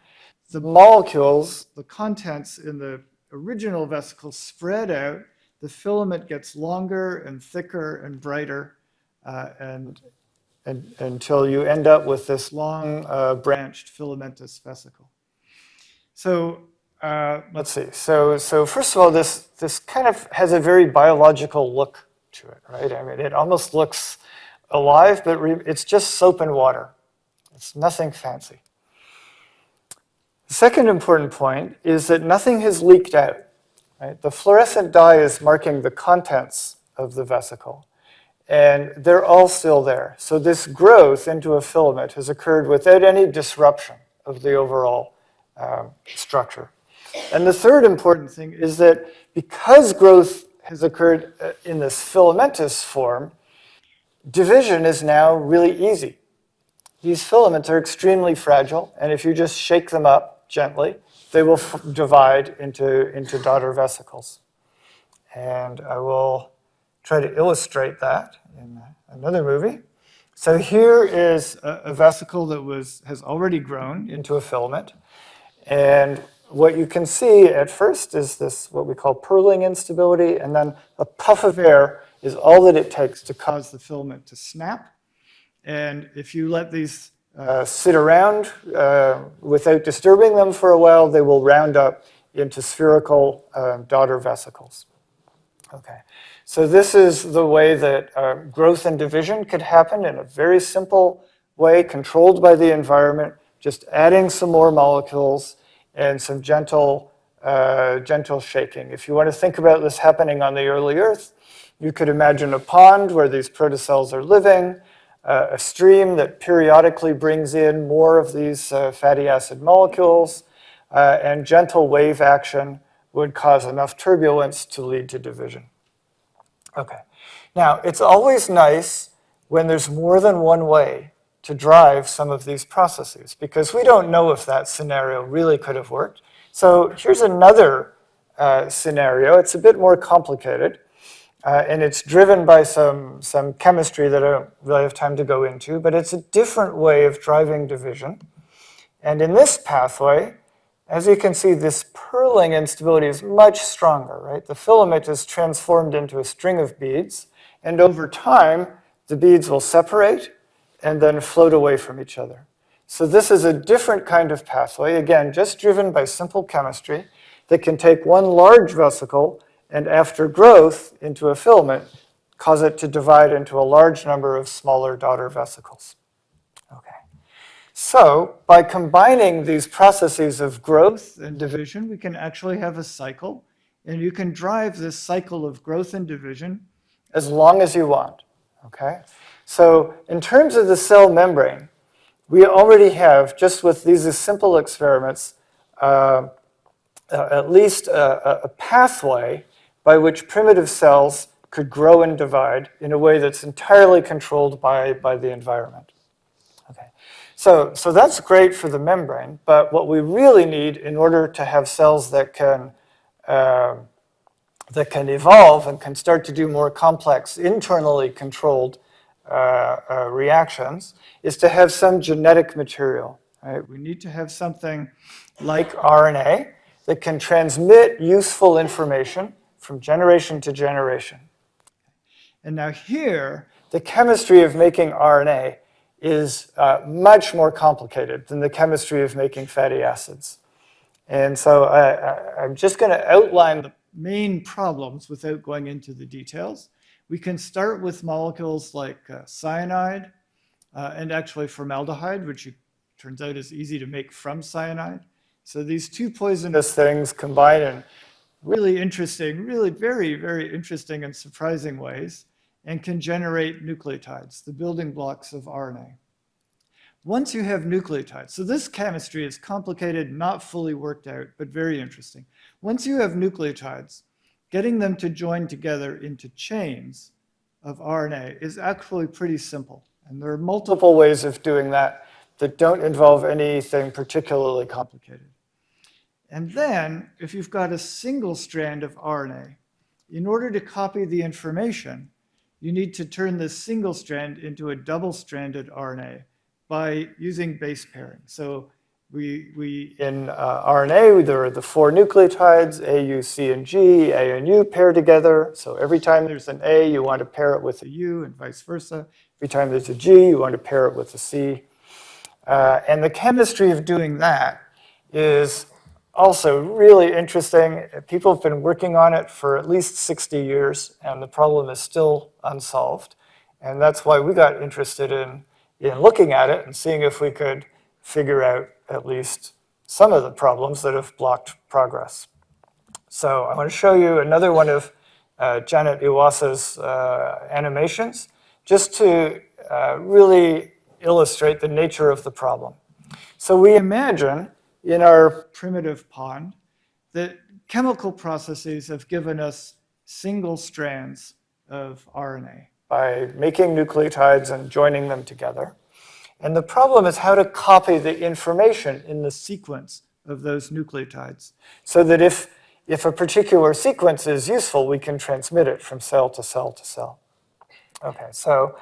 the molecules, the contents in the original vesicle spread out. The filament gets longer and thicker and brighter, and until you end up with this long branched filamentous vesicle. So let's see. So first of all, this kind of has a very biological look to it, right? I mean, it almost looks alive, but it's just soap and water. It's nothing fancy. The second important point is that nothing has leaked out. Right? The fluorescent dye is marking the contents of the vesicle, and they're all still there. So this growth into a filament has occurred without any disruption of the overall structure. And the third important thing is that because growth has occurred in this filamentous form, division is now really easy. These filaments are extremely fragile, and if you just shake them up gently, they will divide into daughter vesicles. And I will try to illustrate that in another movie. So here is a vesicle that has already grown into a filament. And what you can see at first is this, what we call purling instability, and then a puff of air is all that it takes to cause the filament to snap. And if you let these sit around without disturbing them for a while, they will round up into spherical daughter vesicles. Okay, so this is the way that growth and division could happen in a very simple way, controlled by the environment, just adding some more molecules and some gentle shaking. If you want to think about this happening on the early Earth, you could imagine a pond where these protocells are living, a stream that periodically brings in more of these fatty acid molecules, and gentle wave action would cause enough turbulence to lead to division. Okay, now it's always nice when there's more than one way to drive some of these processes, because we don't know if that scenario really could have worked. So here's another scenario. It's a bit more complicated. And it's driven by some chemistry that I don't really have time to go into, but it's a different way of driving division. And in this pathway, as you can see, this purling instability is much stronger, right? The filament is transformed into a string of beads, and over time, the beads will separate and then float away from each other. So this is a different kind of pathway, again, just driven by simple chemistry that can take one large vesicle and after growth into a filament, cause it to divide into a large number of smaller daughter vesicles. Okay. So by combining these processes of growth and division, we can actually have a cycle, and you can drive this cycle of growth and division as long as you want. Okay? So in terms of the cell membrane, we already have, just with these simple experiments, at least a pathway by which primitive cells could grow and divide in a way that's entirely controlled by the environment. Okay. So that's great for the membrane, but what we really need in order to have cells that can evolve and can start to do more complex, internally controlled reactions is to have some genetic material. Right? We need to have something like RNA that can transmit useful information from generation to generation. And now here, the chemistry of making RNA is much more complicated than the chemistry of making fatty acids. And so I'm just going to outline the main problems without going into the details. We can start with molecules like cyanide and actually formaldehyde, which turns out is easy to make from cyanide. So these two poisonous things combine in really interesting, really very, very interesting and surprising ways, and can generate nucleotides, the building blocks of RNA. Once you have nucleotides, so this chemistry is complicated, not fully worked out, but very interesting. Once you have nucleotides, getting them to join together into chains of RNA is actually pretty simple. And there are multiple ways of doing that that don't involve anything particularly complicated. And then, if you've got a single strand of RNA, in order to copy the information, you need to turn this single strand into a double-stranded RNA by using base pairing. So In RNA, there are the 4 nucleotides, A, U, C, and G. A and U pair together. So every time there's an A, you want to pair it with a U, and vice versa. Every time there's a G, you want to pair it with a C. And the chemistry of doing that is also really interesting. People have been working on it for at least 60 years, and the problem is still unsolved. And that's why we got interested in looking at it and seeing if we could figure out at least some of the problems that have blocked progress. So I want to show you another one of Janet Iwasa's animations, just to really illustrate the nature of the problem. So we imagine in our primitive pond that chemical processes have given us single strands of RNA by making nucleotides and joining them together. And the problem is how to copy the information in the sequence of those nucleotides so that if a particular sequence is useful, we can transmit it from cell to cell to cell. Okay, so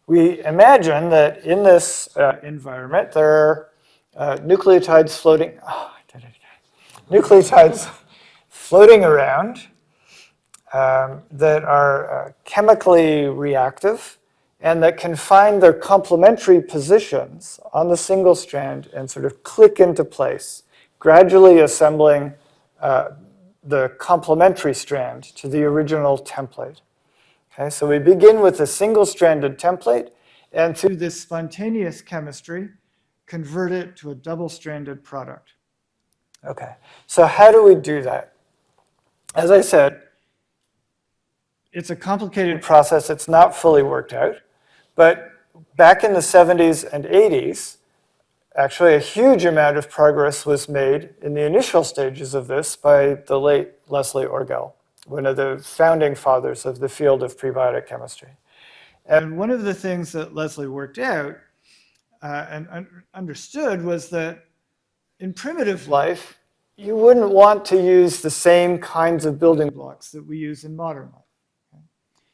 we imagine that in this environment, there are nucleotides floating. Oh, I did it again. Nucleotides floating around that are chemically reactive and that can find their complementary positions on the single strand and sort of click into place, gradually assembling the complementary strand to the original template. Okay, so we begin with a single-stranded template, and through this spontaneous chemistry, convert it to a double-stranded product. Okay, so how do we do that? As I said, it's a complicated process. It's not fully worked out. But back in the 70s and 80s, actually a huge amount of progress was made in the initial stages of this by the late Leslie Orgel, one of the founding fathers of the field of prebiotic chemistry. And one of the things that Leslie worked out and understood was that in primitive life, you wouldn't want to use the same kinds of building blocks that we use in modern life.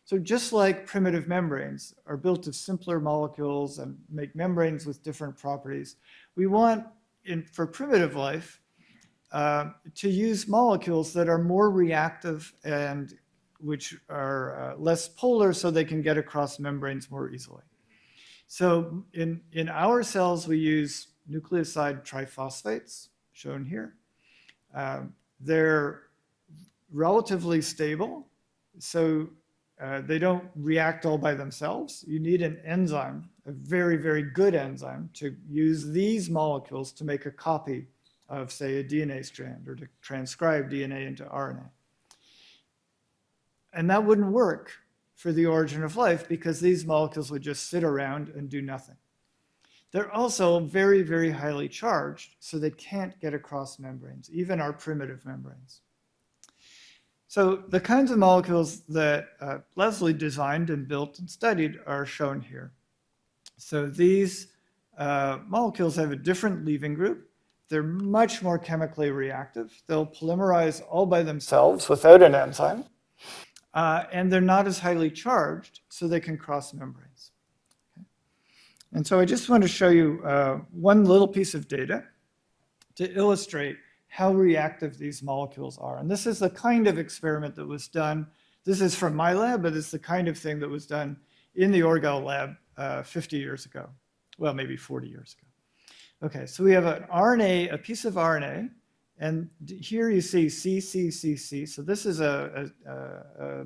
So just like primitive membranes are built of simpler molecules and make membranes with different properties, we want, for primitive life, to use molecules that are more reactive and which are less polar so they can get across membranes more easily. So in our cells, we use nucleoside triphosphates, shown here. They're relatively stable, so they don't react all by themselves. You need an enzyme, a very, very good enzyme, to use these molecules to make a copy of, say, a DNA strand or to transcribe DNA into RNA. And that wouldn't work for the origin of life because these molecules would just sit around and do nothing. They're also very, very highly charged, so they can't get across membranes, even our primitive membranes. So the kinds of molecules that Leslie designed and built and studied are shown here. So these molecules have a different leaving group. They're much more chemically reactive. They'll polymerize all by themselves without an enzyme. And they're not as highly charged, so they can cross membranes. Okay. And so I just want to show you one little piece of data to illustrate how reactive these molecules are. And this is the kind of experiment that was done. This is from my lab, but it's the kind of thing that was done in the Orgel lab 50 years ago. Well, maybe 40 years ago. Okay, so we have an RNA, a piece of RNA, and here you see C, C, C, C. So this is a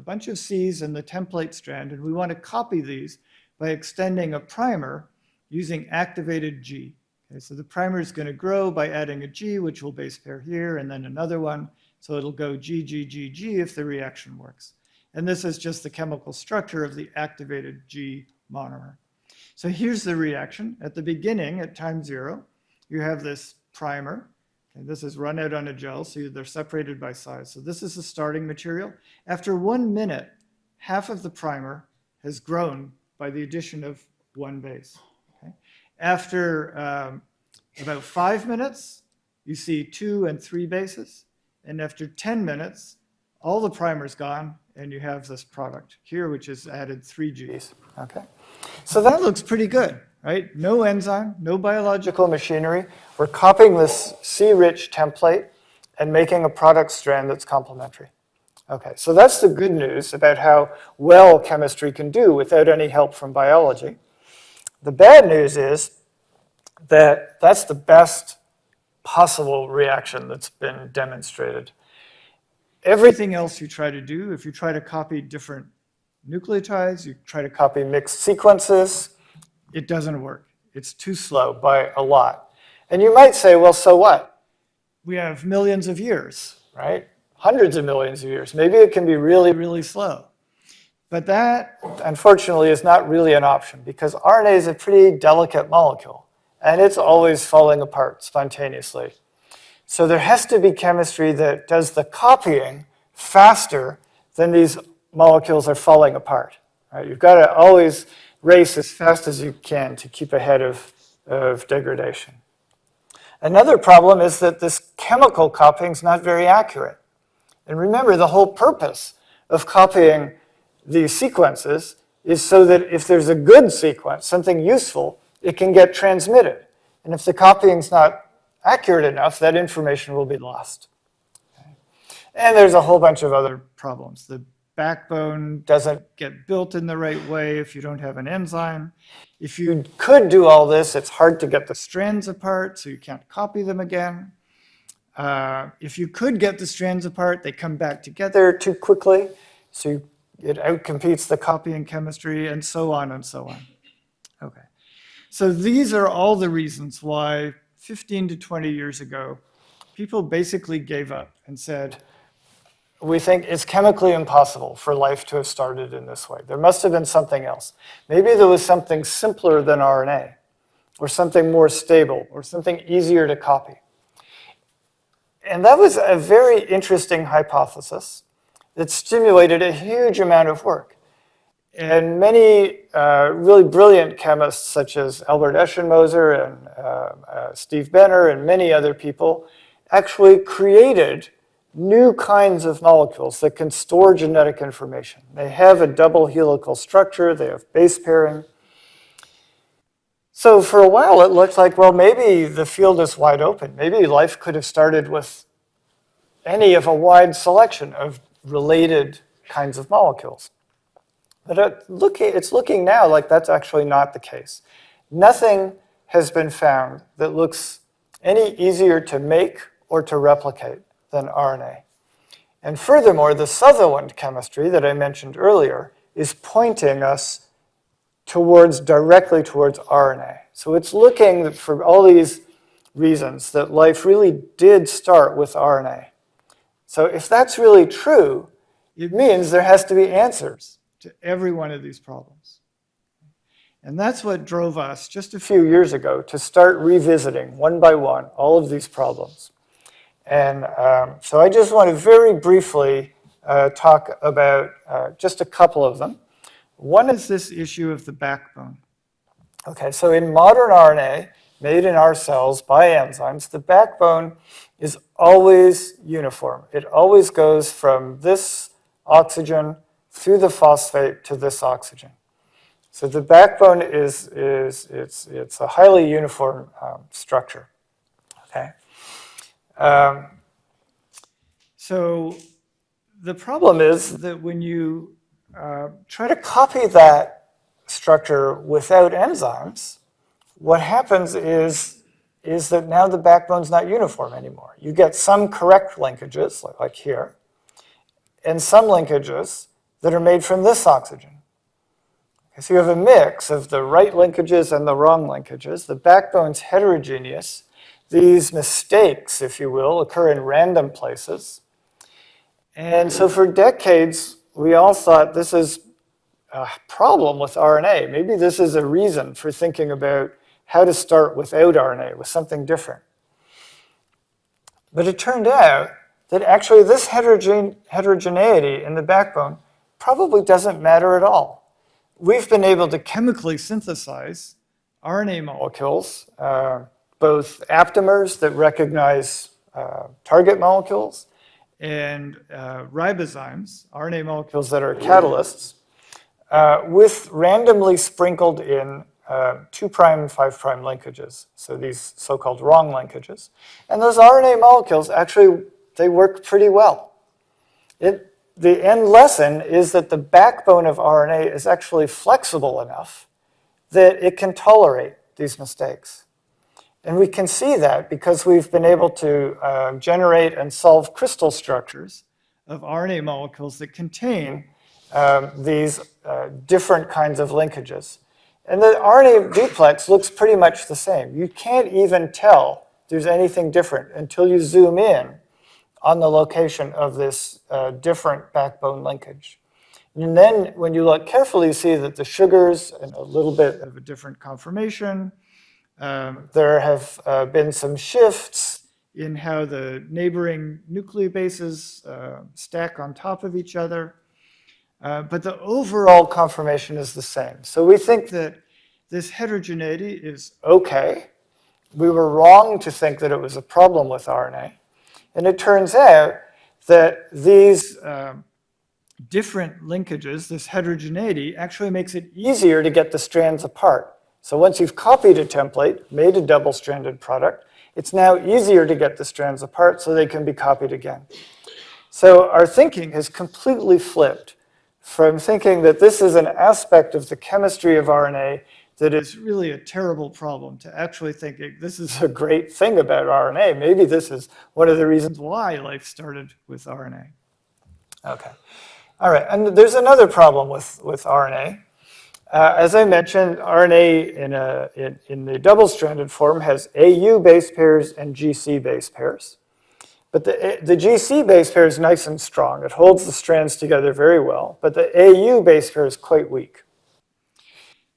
bunch of C's in the template strand, and we want to copy these by extending a primer using activated G. Okay, so the primer is going to grow by adding a G, which will base pair here, and then another one. So it'll go G, G, G, G if the reaction works. And this is just the chemical structure of the activated G monomer. So here's the reaction. At the beginning, at time 0, you have this primer. Okay, this is run out on a gel, so they're separated by size. So this is the starting material. After 1 minute, half of the primer has grown by the addition of one base. Okay? After about 5 minutes, you see 2 and 3 bases. And after 10 minutes, all the primer's gone, and you have this product here, which has added 3 Gs. Okay, so that looks pretty good. right? No enzyme, no biological machinery. We're copying this C-rich template and making a product strand that's complementary. Okay, so that's the good news about how well chemistry can do without any help from biology. The bad news is that that's the best possible reaction that's been demonstrated. Everything else you try to do, if you try to copy different nucleotides, you try to copy mixed sequences, it doesn't work. It's too slow by a lot. And you might say, well, so what? We have millions of years, right? Hundreds of millions of years. Maybe it can be really, really slow. But that, unfortunately, is not really an option because RNA is a pretty delicate molecule, and it's always falling apart spontaneously. So there has to be chemistry that does the copying faster than these molecules are falling apart. Right? You've got to always race as fast as you can to keep ahead of degradation. Another problem is that this chemical copying is not very accurate. And remember, the whole purpose of copying these sequences is so that if there's a good sequence, something useful, it can get transmitted. And if the copying's not accurate enough, that information will be lost. Okay. And there's a whole bunch of other problems. The backbone doesn't get built in the right way if you don't have an enzyme. If you could do all this, it's hard to get the strands apart, so you can't copy them again. If you could get the strands apart, they come back together too quickly, so it outcompetes the copying chemistry, and so on and so on. Okay. So these are all the reasons why 15 to 20 years ago, people basically gave up and said, we think it's chemically impossible for life to have started in this way. There must have been something else. Maybe there was something simpler than RNA, or something more stable, or something easier to copy. And that was a very interesting hypothesis that stimulated a huge amount of work. And many really brilliant chemists, such as Albert Eschenmoser and Steve Benner and many other people, actually created new kinds of molecules that can store genetic information. They have a double helical structure, they have base pairing. So for a while it looked like, well, maybe the field is wide open. Maybe life could have started with any of a wide selection of related kinds of molecules. But it's looking now like that's actually not the case. Nothing has been found that looks any easier to make or to replicate than RNA. And furthermore, the Sutherland chemistry that I mentioned earlier is pointing us directly towards RNA. So it's looking for all these reasons that life really did start with RNA. So if that's really true, it means there has to be answers to every one of these problems. And that's what drove us just a few years ago to start revisiting one by one all of these problems. And so I just want to very briefly talk about just a couple of them. One is this issue of the backbone. Okay, so in modern RNA, made in our cells by enzymes, the backbone is always uniform. It always goes from this oxygen through the phosphate to this oxygen. So the backbone it's a highly uniform structure. Okay. So the problem is that when you try to copy that structure without enzymes, what happens is that now the backbone's not uniform anymore. You get some correct linkages, like here, and some linkages that are made from this oxygen. Okay, so you have a mix of the right linkages and the wrong linkages. The backbone's heterogeneous. These mistakes, if you will, occur in random places. And so for decades, we all thought this is a problem with RNA. Maybe this is a reason for thinking about how to start without RNA, with something different. But it turned out that actually this heterogeneity in the backbone probably doesn't matter at all. We've been able to chemically synthesize RNA molecules, both aptamers that recognize target molecules and ribozymes, RNA molecules that are catalysts, with randomly sprinkled in 2' and 5' linkages, so these so-called wrong linkages. And those RNA molecules, actually, they work pretty well. The end lesson is that the backbone of RNA is actually flexible enough that it can tolerate these mistakes. And we can see that because we've been able to generate and solve crystal structures of RNA molecules that contain these different kinds of linkages. And the RNA duplex looks pretty much the same. You can't even tell there's anything different until you zoom in on the location of this different backbone linkage. And then when you look carefully, you see that the sugars and a little bit of a different conformation. There have been some shifts in how the neighboring nucleobases stack on top of each other. But the overall conformation is the same. So we think that this heterogeneity is okay. We were wrong to think that it was a problem with RNA. And it turns out that these different linkages, this heterogeneity, actually makes it easier to get the strands apart. So once you've copied a template, made a double-stranded product, it's now easier to get the strands apart so they can be copied again. So our thinking has completely flipped from thinking that this is an aspect of the chemistry of RNA that is really a terrible problem to actually thinking this is a great thing about RNA. Maybe this is one of the reasons why life started with RNA. Okay. All right, and there's another problem with RNA. As I mentioned, RNA in the double-stranded form has AU base pairs and GC base pairs. But the GC base pair is nice and strong. It holds the strands together very well. But the AU base pair is quite weak.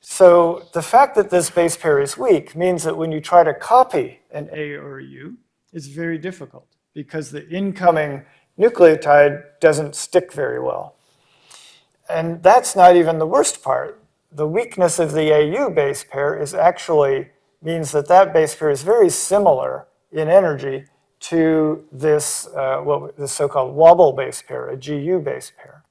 So the fact that this base pair is weak means that when you try to copy an A or a U, it's very difficult because the incoming nucleotide doesn't stick very well. And that's not even the worst part. The weakness of the AU base pair is actually means that that base pair is very similar in energy to this, this so-called wobble base pair, a GU base pair.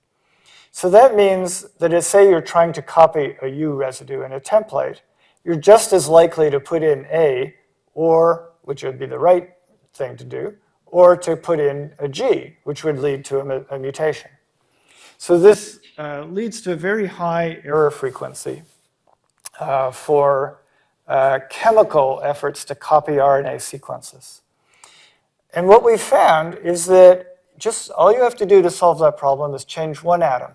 So that means that say you're trying to copy a U residue in a template, you're just as likely to put in A, or, which would be the right thing to do, or to put in a G, which would lead to a mutation. So this leads to a very high error frequency for chemical efforts to copy RNA sequences. And what we found is that just all you have to do to solve that problem is change one atom.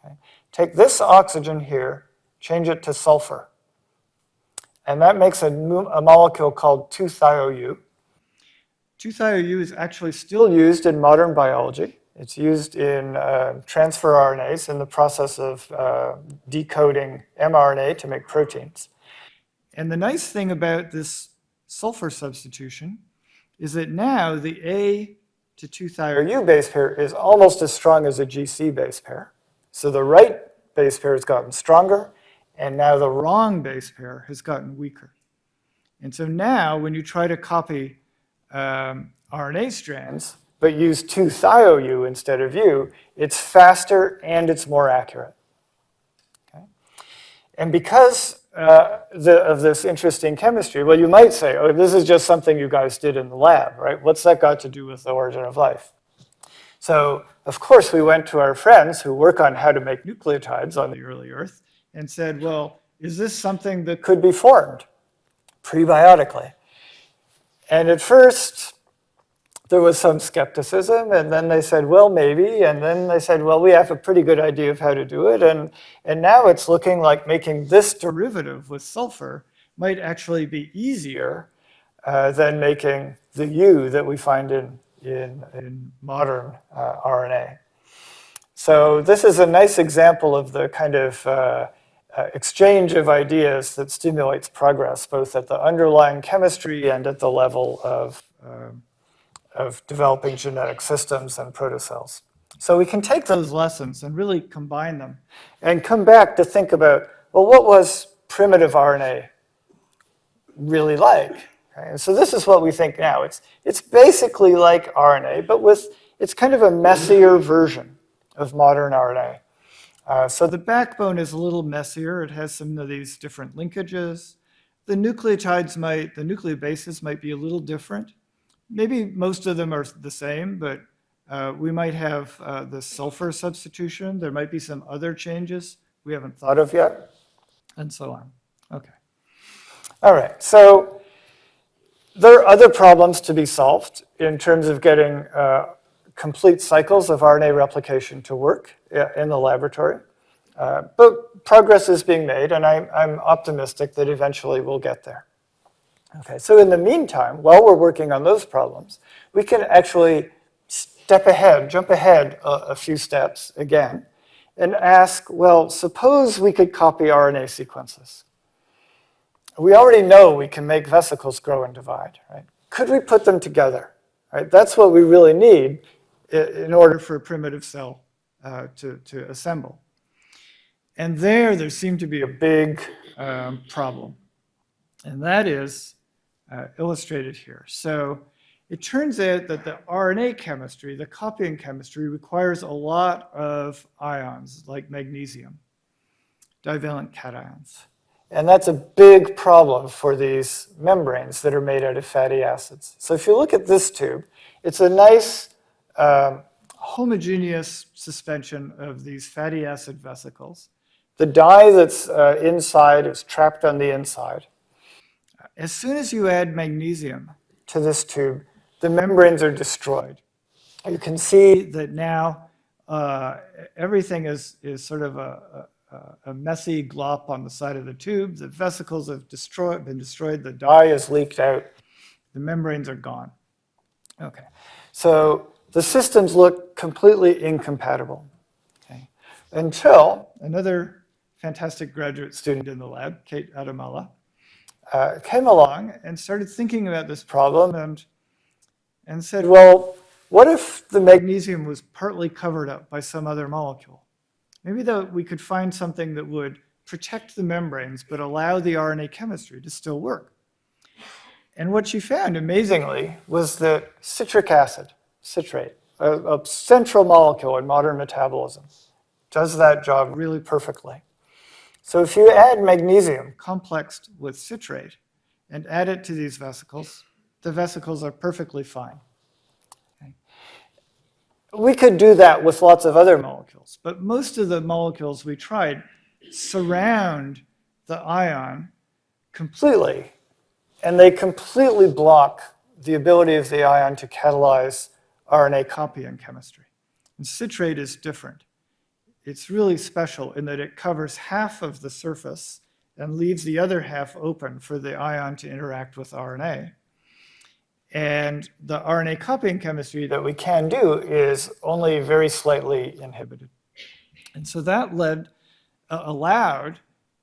Okay? Take this oxygen here, change it to sulfur. And that makes a molecule called 2-thio-U. 2-thio-U is actually still used in modern biology. It's used in transfer RNAs in the process of decoding mRNA to make proteins. And the nice thing about this sulfur substitution is that now the A to 2-thio-U base pair is almost as strong as a GC base pair. So the right base pair has gotten stronger, and now the wrong base pair has gotten weaker. And so now when you try to copy RNA strands, but use 2-thio-U instead of U, it's faster and it's more accurate. Okay? And because of this interesting chemistry, well, you might say, oh, this is just something you guys did in the lab, right? What's that got to do with the origin of life? So, of course, we went to our friends who work on how to make nucleotides on the early Earth and said, well, is this something that could be formed prebiotically? And at first, there was some skepticism, and then they said, well, maybe, and then they said, well, we have a pretty good idea of how to do it, and now it's looking like making this derivative with sulfur might actually be easier than making the U that we find in modern RNA. So this is a nice example of the kind of exchange of ideas that stimulates progress, both at the underlying chemistry and at the level of developing genetic systems and protocells. So we can take those lessons and really combine them and come back to think about, well, what was primitive RNA really like? Okay, and so this is what we think now. It's basically like RNA, but it's kind of a messier version of modern RNA. So the backbone is a little messier. It has some of these different linkages. The nucleobases might be a little different. Maybe most of them are the same, but we might have the sulfur substitution. There might be some other changes we haven't thought of yet, and so on. Okay. All right, so there are other problems to be solved in terms of getting complete cycles of RNA replication to work in the laboratory. But progress is being made, and I'm optimistic that eventually we'll get there. Okay, so in the meantime, while we're working on those problems, we can actually jump ahead a few steps again, and ask, well, suppose we could copy RNA sequences. We already know we can make vesicles grow and divide, right? Could we put them together, right? That's what we really need in order for a primitive cell to assemble. And there seemed to be a big problem. And that is illustrated here. So it turns out that the RNA chemistry, the copying chemistry, requires a lot of ions, like magnesium, divalent cations. And that's a big problem for these membranes that are made out of fatty acids. So if you look at this tube, it's a nice homogeneous suspension of these fatty acid vesicles. The dye that's inside is trapped on the inside. As soon as you add magnesium to this tube, the membranes are destroyed. You can see that now everything is sort of a messy glop on the side of the tube. The vesicles have been destroyed. The dye is leaked out. The membranes are gone. Okay, so the systems look completely incompatible. Okay, until another fantastic graduate student in the lab, Kate Adamala, came along and started thinking about this problem and said, well, what if the magnesium was partly covered up by some other molecule? Maybe we could find something that would protect the membranes but allow the RNA chemistry to still work. And what she found, amazingly, was that citric acid, citrate, a central molecule in modern metabolism, does that job really perfectly. So if you add magnesium complexed with citrate and add it to these vesicles, the vesicles are perfectly fine. Okay. We could do that with lots of other molecules, but most of the molecules we tried surround the ion completely, and they completely block the ability of the ion to catalyze RNA copying chemistry. And citrate is different. It's really special in that it covers half of the surface and leaves the other half open for the ion to interact with RNA. And the RNA copying chemistry that we can do is only very slightly inhibited. And so that allowed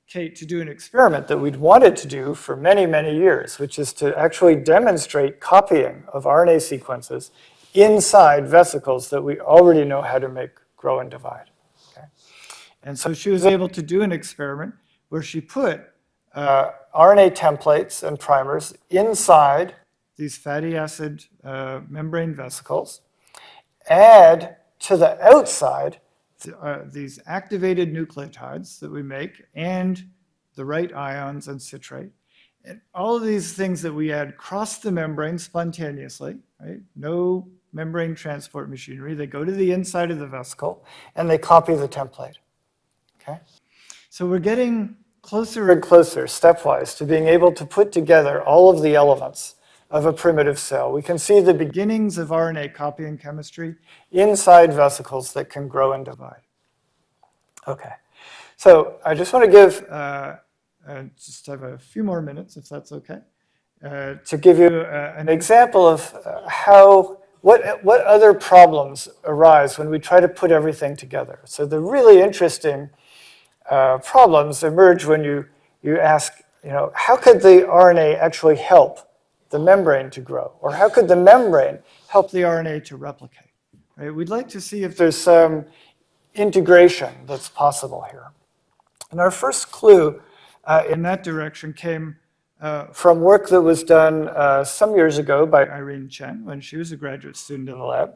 Kate to do an experiment that we'd wanted to do for many, many years, which is to actually demonstrate copying of RNA sequences inside vesicles that we already know how to make grow and divide. Okay? And so she was able to do an experiment where she put RNA templates and primers inside these fatty acid membrane vesicles, add to the outside these activated nucleotides that we make and the right ions and citrate. And all of these things that we add cross the membrane spontaneously, right? No membrane transport machinery. They go to the inside of the vesicle and they copy the template. Okay? So we're getting closer and closer, stepwise, to being able to put together all of the elements of a primitive cell. We can see the beginnings of RNA copying chemistry inside vesicles that can grow and divide. Okay, so I just want to give, just have a few more minutes, if that's okay, to give you an example of what other problems arise when we try to put everything together. So the really interesting problems emerge when you ask, how could the RNA actually help the membrane to grow? Or how could the membrane help the RNA to replicate? Right? We'd like to see if there's some integration that's possible here. And our first clue in that direction came from work that was done some years ago by Irene Chen when she was a graduate student in the lab.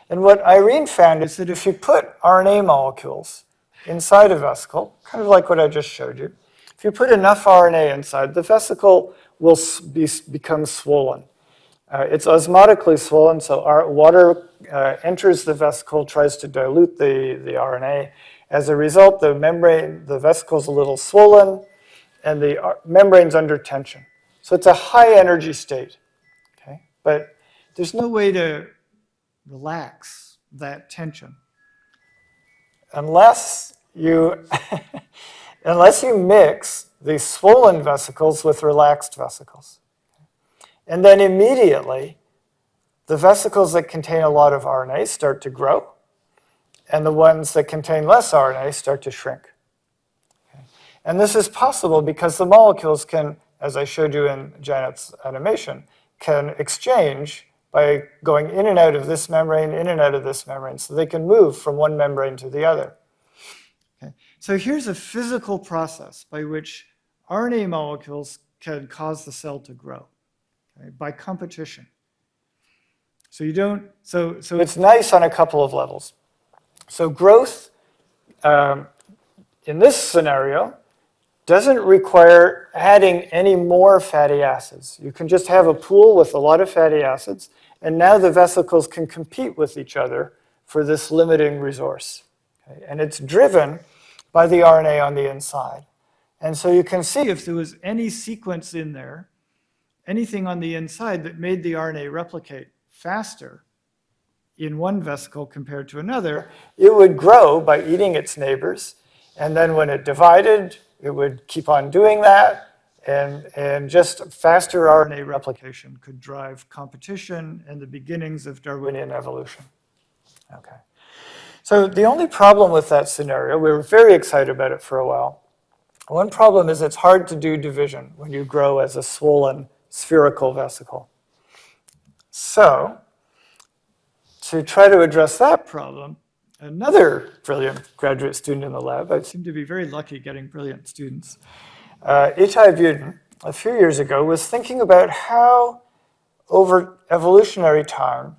And what Irene found is that if you put RNA molecules inside a vesicle, kind of like what I just showed you. If you put enough RNA inside, the vesicle will become swollen. It's osmotically swollen, so our water enters the vesicle, tries to dilute the RNA. As a result, the vesicle's a little swollen, and the membrane's under tension. So it's a high energy state, okay? But there's no way to relax that tension unless you, unless you mix the swollen vesicles with relaxed vesicles. And then immediately, the vesicles that contain a lot of RNA start to grow, and the ones that contain less RNA start to shrink. Okay. And this is possible because the molecules can, as I showed you in Janet's animation, can exchange by going in and out of this membrane, in and out of this membrane, so they can move from one membrane to the other. Okay. So here's a physical process by which RNA molecules can cause the cell to grow. Okay, by competition. So you don't, so it's nice on a couple of levels. So growth in this scenario doesn't require adding any more fatty acids. You can just have a pool with a lot of fatty acids, and now the vesicles can compete with each other for this limiting resource. Okay? And it's driven by the RNA on the inside. And so you can see if there was any sequence in there, anything on the inside that made the RNA replicate faster in one vesicle compared to another, it would grow by eating its neighbors. And then when it divided, it would keep on doing that. And just faster RNA replication could drive competition and the beginnings of Darwinian evolution. Okay. So the only problem with that scenario, we were very excited about it for a while. One problem is it's hard to do division when you grow as a swollen spherical vesicle. So, to try to address that problem, another brilliant graduate student in the lab, I seem to be very lucky getting brilliant students, Itai Buden, a few years ago, was thinking about how, over evolutionary time,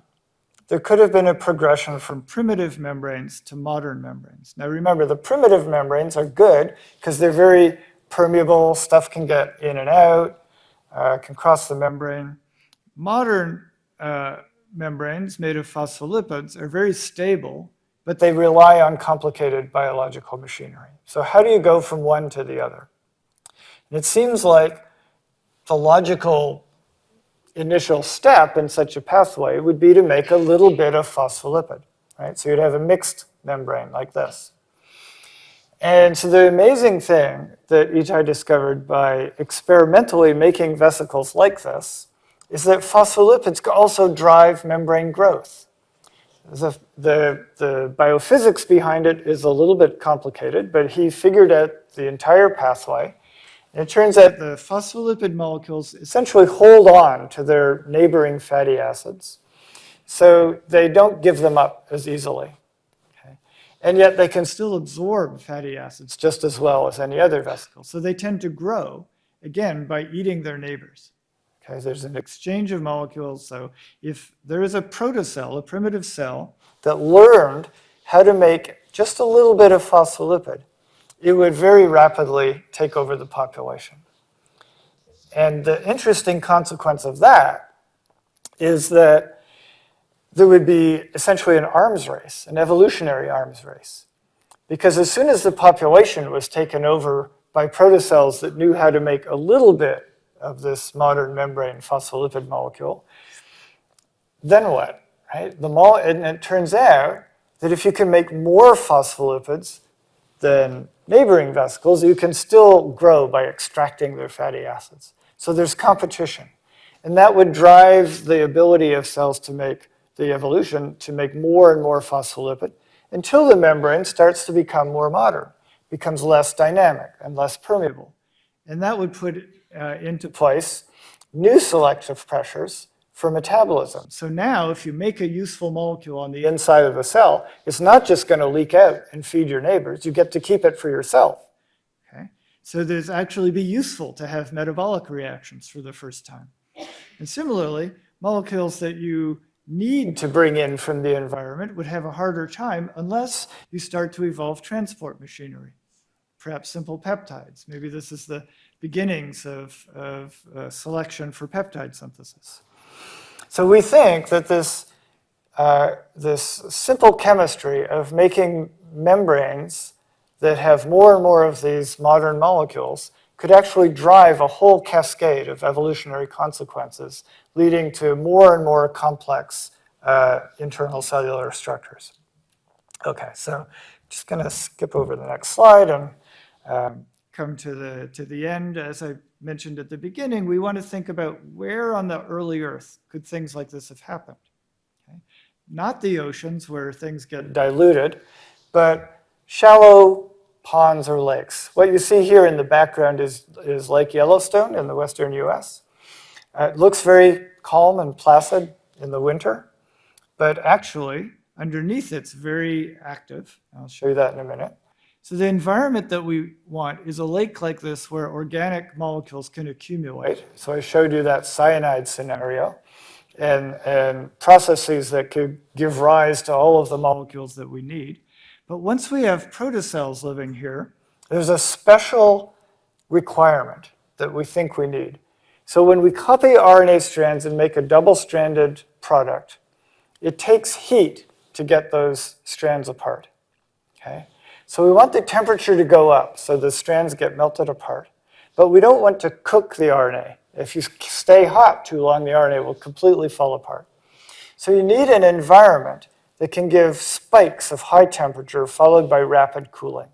there could have been a progression from primitive membranes to modern membranes. Now remember, the primitive membranes are good because they're very permeable, stuff can get in and out, can cross the membrane. Modern membranes made of phospholipids are very stable, but they rely on complicated biological machinery. So how do you go from one to the other? And it seems like the logical initial step in such a pathway would be to make a little bit of phospholipid, right? So you'd have a mixed membrane like this. And so the amazing thing that Itai discovered by experimentally making vesicles like this is that phospholipids can also drive membrane growth. The biophysics behind it is a little bit complicated, but he figured out the entire pathway. And it turns out the phospholipid molecules essentially hold on to their neighboring fatty acids, so they don't give them up as easily. And yet they can still absorb fatty acids just as well as any other vesicle. So they tend to grow, again, by eating their neighbors. Okay, there's an exchange of molecules. So if there is a protocell, a primitive cell, that learned how to make just a little bit of phospholipid, it would very rapidly take over the population. And the interesting consequence of that is that there would be essentially an arms race, an evolutionary arms race. Because as soon as the population was taken over by protocells that knew how to make a little bit of this modern membrane phospholipid molecule, then what, right? And it turns out that if you can make more phospholipids than neighboring vesicles, you can still grow by extracting their fatty acids. So there's competition. And that would drive the ability of cells to make the evolution to make more and more phospholipid until the membrane starts to become more modern, becomes less dynamic and less permeable. And that would put into place new selective pressures for metabolism. So now if you make a useful molecule on the inside of a cell, it's not just going to leak out and feed your neighbors. You get to keep it for yourself. Okay? So there's actually be useful to have metabolic reactions for the first time. And similarly, molecules that you need to bring in from the environment would have a harder time unless you start to evolve transport machinery, perhaps simple peptides. Maybe this is the beginnings of selection for peptide synthesis. So we think that this simple chemistry of making membranes that have more and more of these modern molecules could actually drive a whole cascade of evolutionary consequences, leading to more and more complex internal cellular structures. Okay, so just going to skip over the next slide and come to the end. As I mentioned at the beginning, we want to think about where on the early Earth could things like this have happened. Okay? Not the oceans where things get diluted, but shallow ponds or lakes. What you see here in the background is Lake Yellowstone in the western US. It looks very calm and placid in the winter, but actually underneath it's very active. I'll show you that in a minute. So the environment that we want is a lake like this where organic molecules can accumulate. So I showed you that cyanide scenario and processes that could give rise to all of the molecules that we need. But once we have protocells living here, there's a special requirement that we think we need. So when we copy RNA strands and make a double-stranded product, it takes heat to get those strands apart. Okay? So we want the temperature to go up so the strands get melted apart. But we don't want to cook the RNA. If you stay hot too long, the RNA will completely fall apart. So you need an environment that can give spikes of high temperature followed by rapid cooling.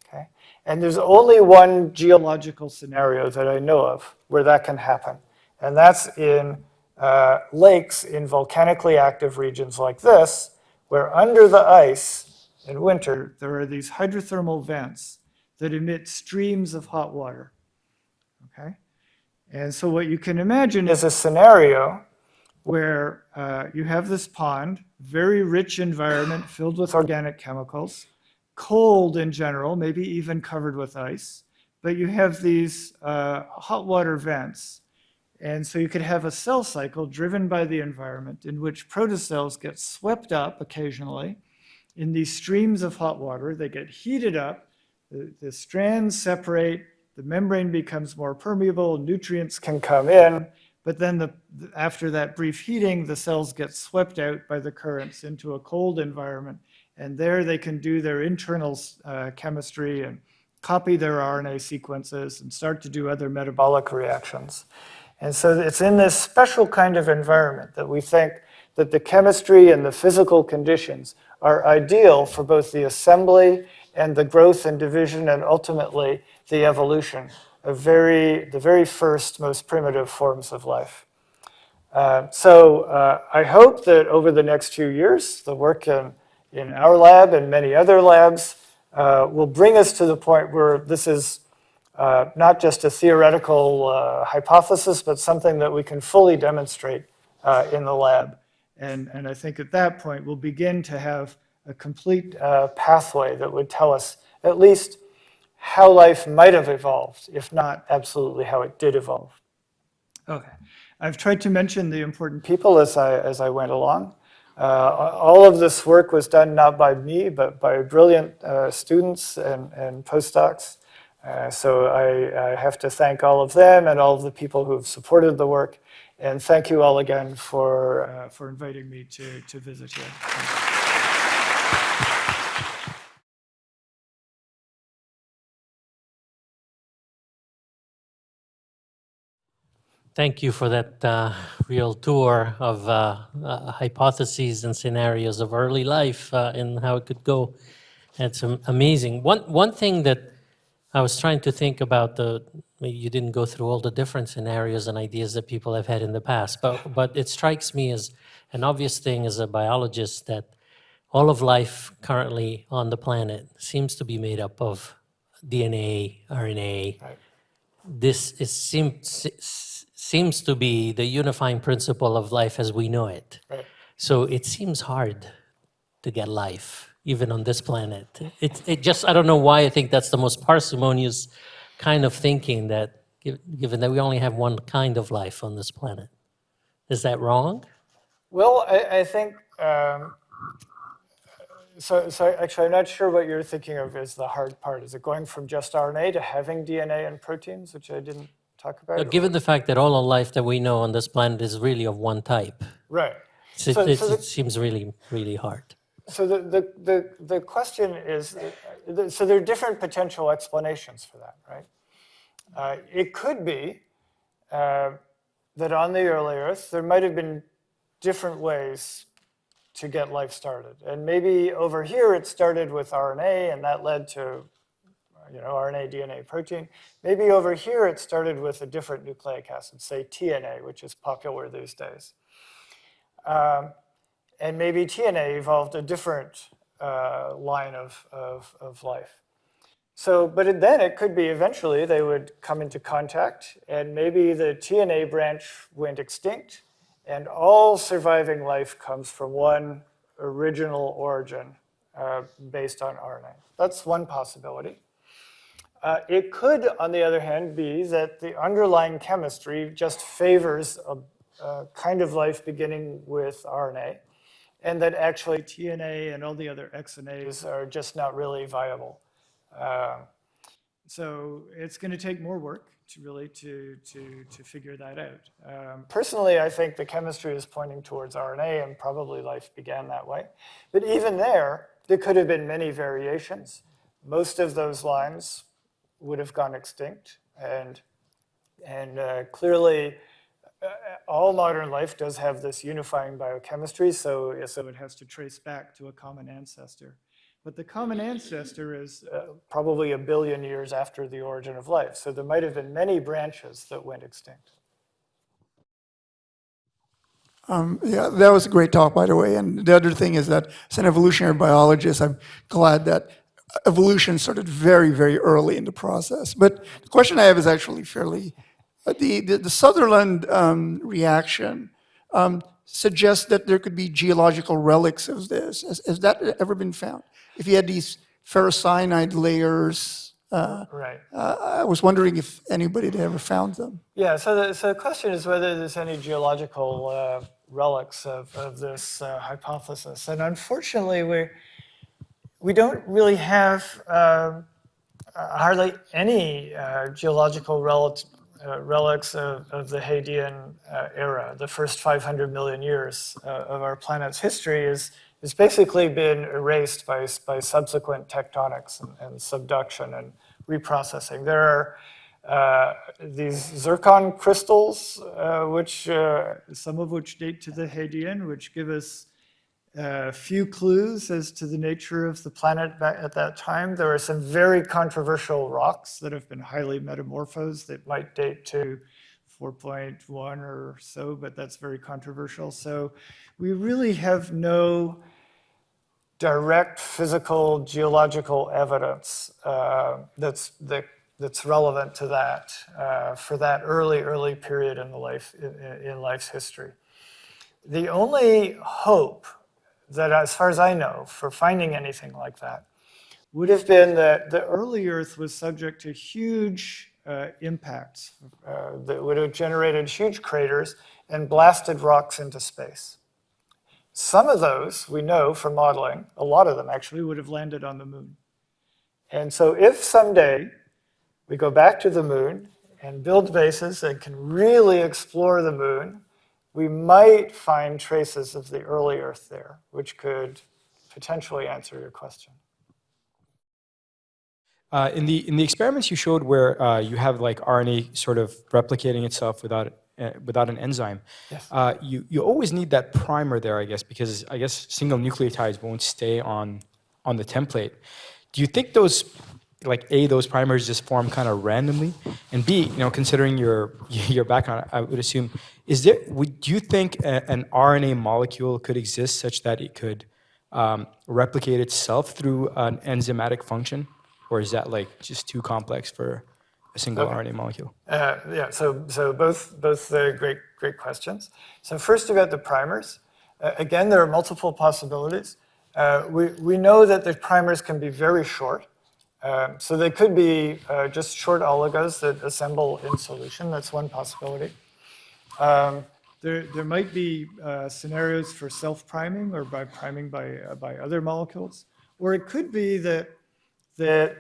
Okay? And there's only one geological scenario that I know of where that can happen. And that's in lakes in volcanically active regions like this, where under the ice in winter, there are these hydrothermal vents that emit streams of hot water. Okay? And so what you can imagine is a scenario where you have this pond, very rich environment filled with organic chemicals, cold in general, maybe even covered with ice, but you have these hot water vents. And so you could have a cell cycle driven by the environment in which protocells get swept up occasionally in these streams of hot water. They get heated up, the strands separate, the membrane becomes more permeable, nutrients can come in, but then after that brief heating, the cells get swept out by the currents into a cold environment. And there they can do their internal chemistry and copy their RNA sequences and start to do other metabolic reactions. And so it's in this special kind of environment that we think that the chemistry and the physical conditions are ideal for both the assembly and the growth and division and ultimately the evolution of the very first, most primitive forms of life. So I hope that over the next few years, the work in our lab and many other labs will bring us to the point where this is not just a theoretical hypothesis, but something that we can fully demonstrate in the lab. And I think at that point, we'll begin to have a complete pathway that would tell us at least how life might have evolved, if not absolutely how it did evolve. Okay, I've tried to mention the important people as I went along. All of this work was done not by me, but by brilliant students and postdocs. So I have to thank all of them and all of the people who have supported the work. And thank you all again for inviting me to visit here. Thank you for that real tour of hypotheses and scenarios of early life and how it could go. It's amazing. One thing that I was trying to think about, maybe you didn't go through all the different scenarios and ideas that people have had in the past, but it strikes me as an obvious thing as a biologist that all of life currently on the planet seems to be made up of DNA, RNA. Right. This seems to be the unifying principle of life as we know it. Right. So it seems hard to get life, even on this planet. It just, I don't know why I think that's the most parsimonious kind of thinking, that given that we only have one kind of life on this planet. Is that wrong? Well, I think, so actually I'm not sure what you're thinking of as the hard part. Is it going from just RNA to having DNA and proteins, which I didn't talk about? Given the fact that all of life that we know on this planet is really of one type, Right. it seems really, really hard. So the question is, so there are different potential explanations for that, right? It could be that on the early Earth, there might have been different ways to get life started. And maybe over here it started with RNA and that led to RNA, DNA, protein. Maybe over here it started with a different nucleic acid, say TNA, which is popular these days. And maybe TNA evolved a different line of life. So, but then it could be eventually they would come into contact and maybe the TNA branch went extinct and all surviving life comes from one original origin based on RNA. That's one possibility. It could, on the other hand, be that the underlying chemistry just favors a kind of life beginning with RNA, and that actually TNA and all the other XNAs are just not really viable. So it's going to take more work to really to figure that out. Personally, I think the chemistry is pointing towards RNA, and probably life began that way. But even there could have been many variations. Most of those lines would have gone extinct, and clearly all modern life does have this unifying biochemistry, so it has to trace back to a common ancestor. But the common ancestor is probably 1 billion years after the origin of life, so there might have been many branches that went extinct. Yeah, that was a great talk, by the way. And the other thing is that as an evolutionary biologist, I'm glad that evolution started very, very early in the process. But the question I have is actually fairly, the Sutherland reaction suggests that there could be geological relics of this. Has that ever been found? If you had these ferrocyanide layers, Right. I was wondering if anybody had ever found them. Yeah, so the question is whether there's any geological relics of this hypothesis. And unfortunately, we don't really have hardly any geological relics of the Hadean era. The first 500 million years of our planet's history is basically been erased by subsequent tectonics and subduction and reprocessing. There are these zircon crystals, which some of which date to the Hadean, which give us a few clues as to the nature of the planet back at that time. There are some very controversial rocks that have been highly metamorphosed that might date to 4.1 or so, but that's very controversial. So we really have no direct physical geological evidence that's relevant to that for that early period in life's history. The only hope that, as far as I know, for finding anything like that would have been that the early Earth was subject to huge impacts that would have generated huge craters and blasted rocks into space. Some of those, we know from modeling, a lot of them actually would have landed on the moon. And so if someday we go back to the moon and build bases that can really explore the moon, we might find traces of the early Earth there, which could potentially answer your question. In the experiments you showed where you have like RNA sort of replicating itself without an enzyme, Yes. You always need that primer there, I guess, because I guess single nucleotides won't stay on the template. Do you think those, like those primers just form kind of randomly, and B, considering your background, I would assume, do you think an RNA molecule could exist such that it could replicate itself through an enzymatic function? Or is that like just too complex for a single RNA molecule? Yeah, so both great questions. So first about the primers. Again, there are multiple possibilities. We know that the primers can be very short. So they could be just short oligos that assemble in solution. That's one possibility. there might be scenarios for self-priming or by priming by other molecules. Or it could be that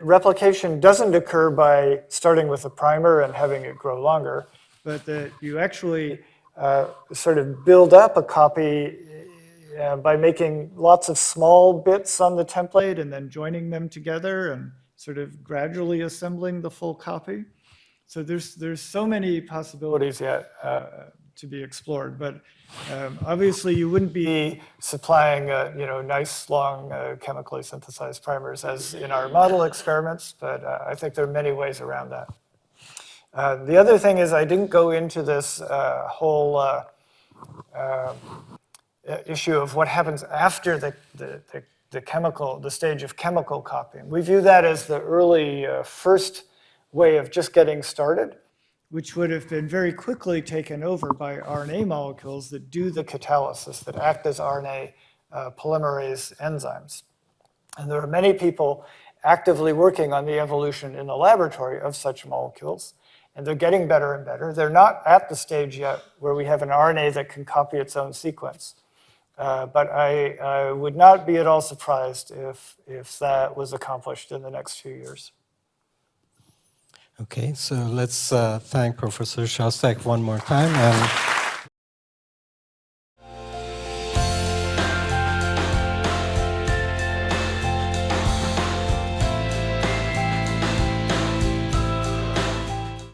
replication doesn't occur by starting with a primer and having it grow longer, but that you actually sort of build up a copy by making lots of small bits on the template and then joining them together and sort of gradually assembling the full copy. So there's so many possibilities yet to be explored, but obviously you wouldn't be supplying nice long chemically synthesized primers as in our model experiments, but I think there are many ways around that. The other thing is I didn't go into this whole issue of what happens after the stage of chemical copying. We view that as the early first way of just getting started, which would have been very quickly taken over by RNA molecules that do the catalysis, that act as RNA polymerase enzymes. And there are many people actively working on the evolution in the laboratory of such molecules, and they're getting better and better. They're not at the stage yet where we have an RNA that can copy its own sequence. But I would not be at all surprised if that was accomplished in the next few years. Okay, so let's thank Professor Szostak one more time. And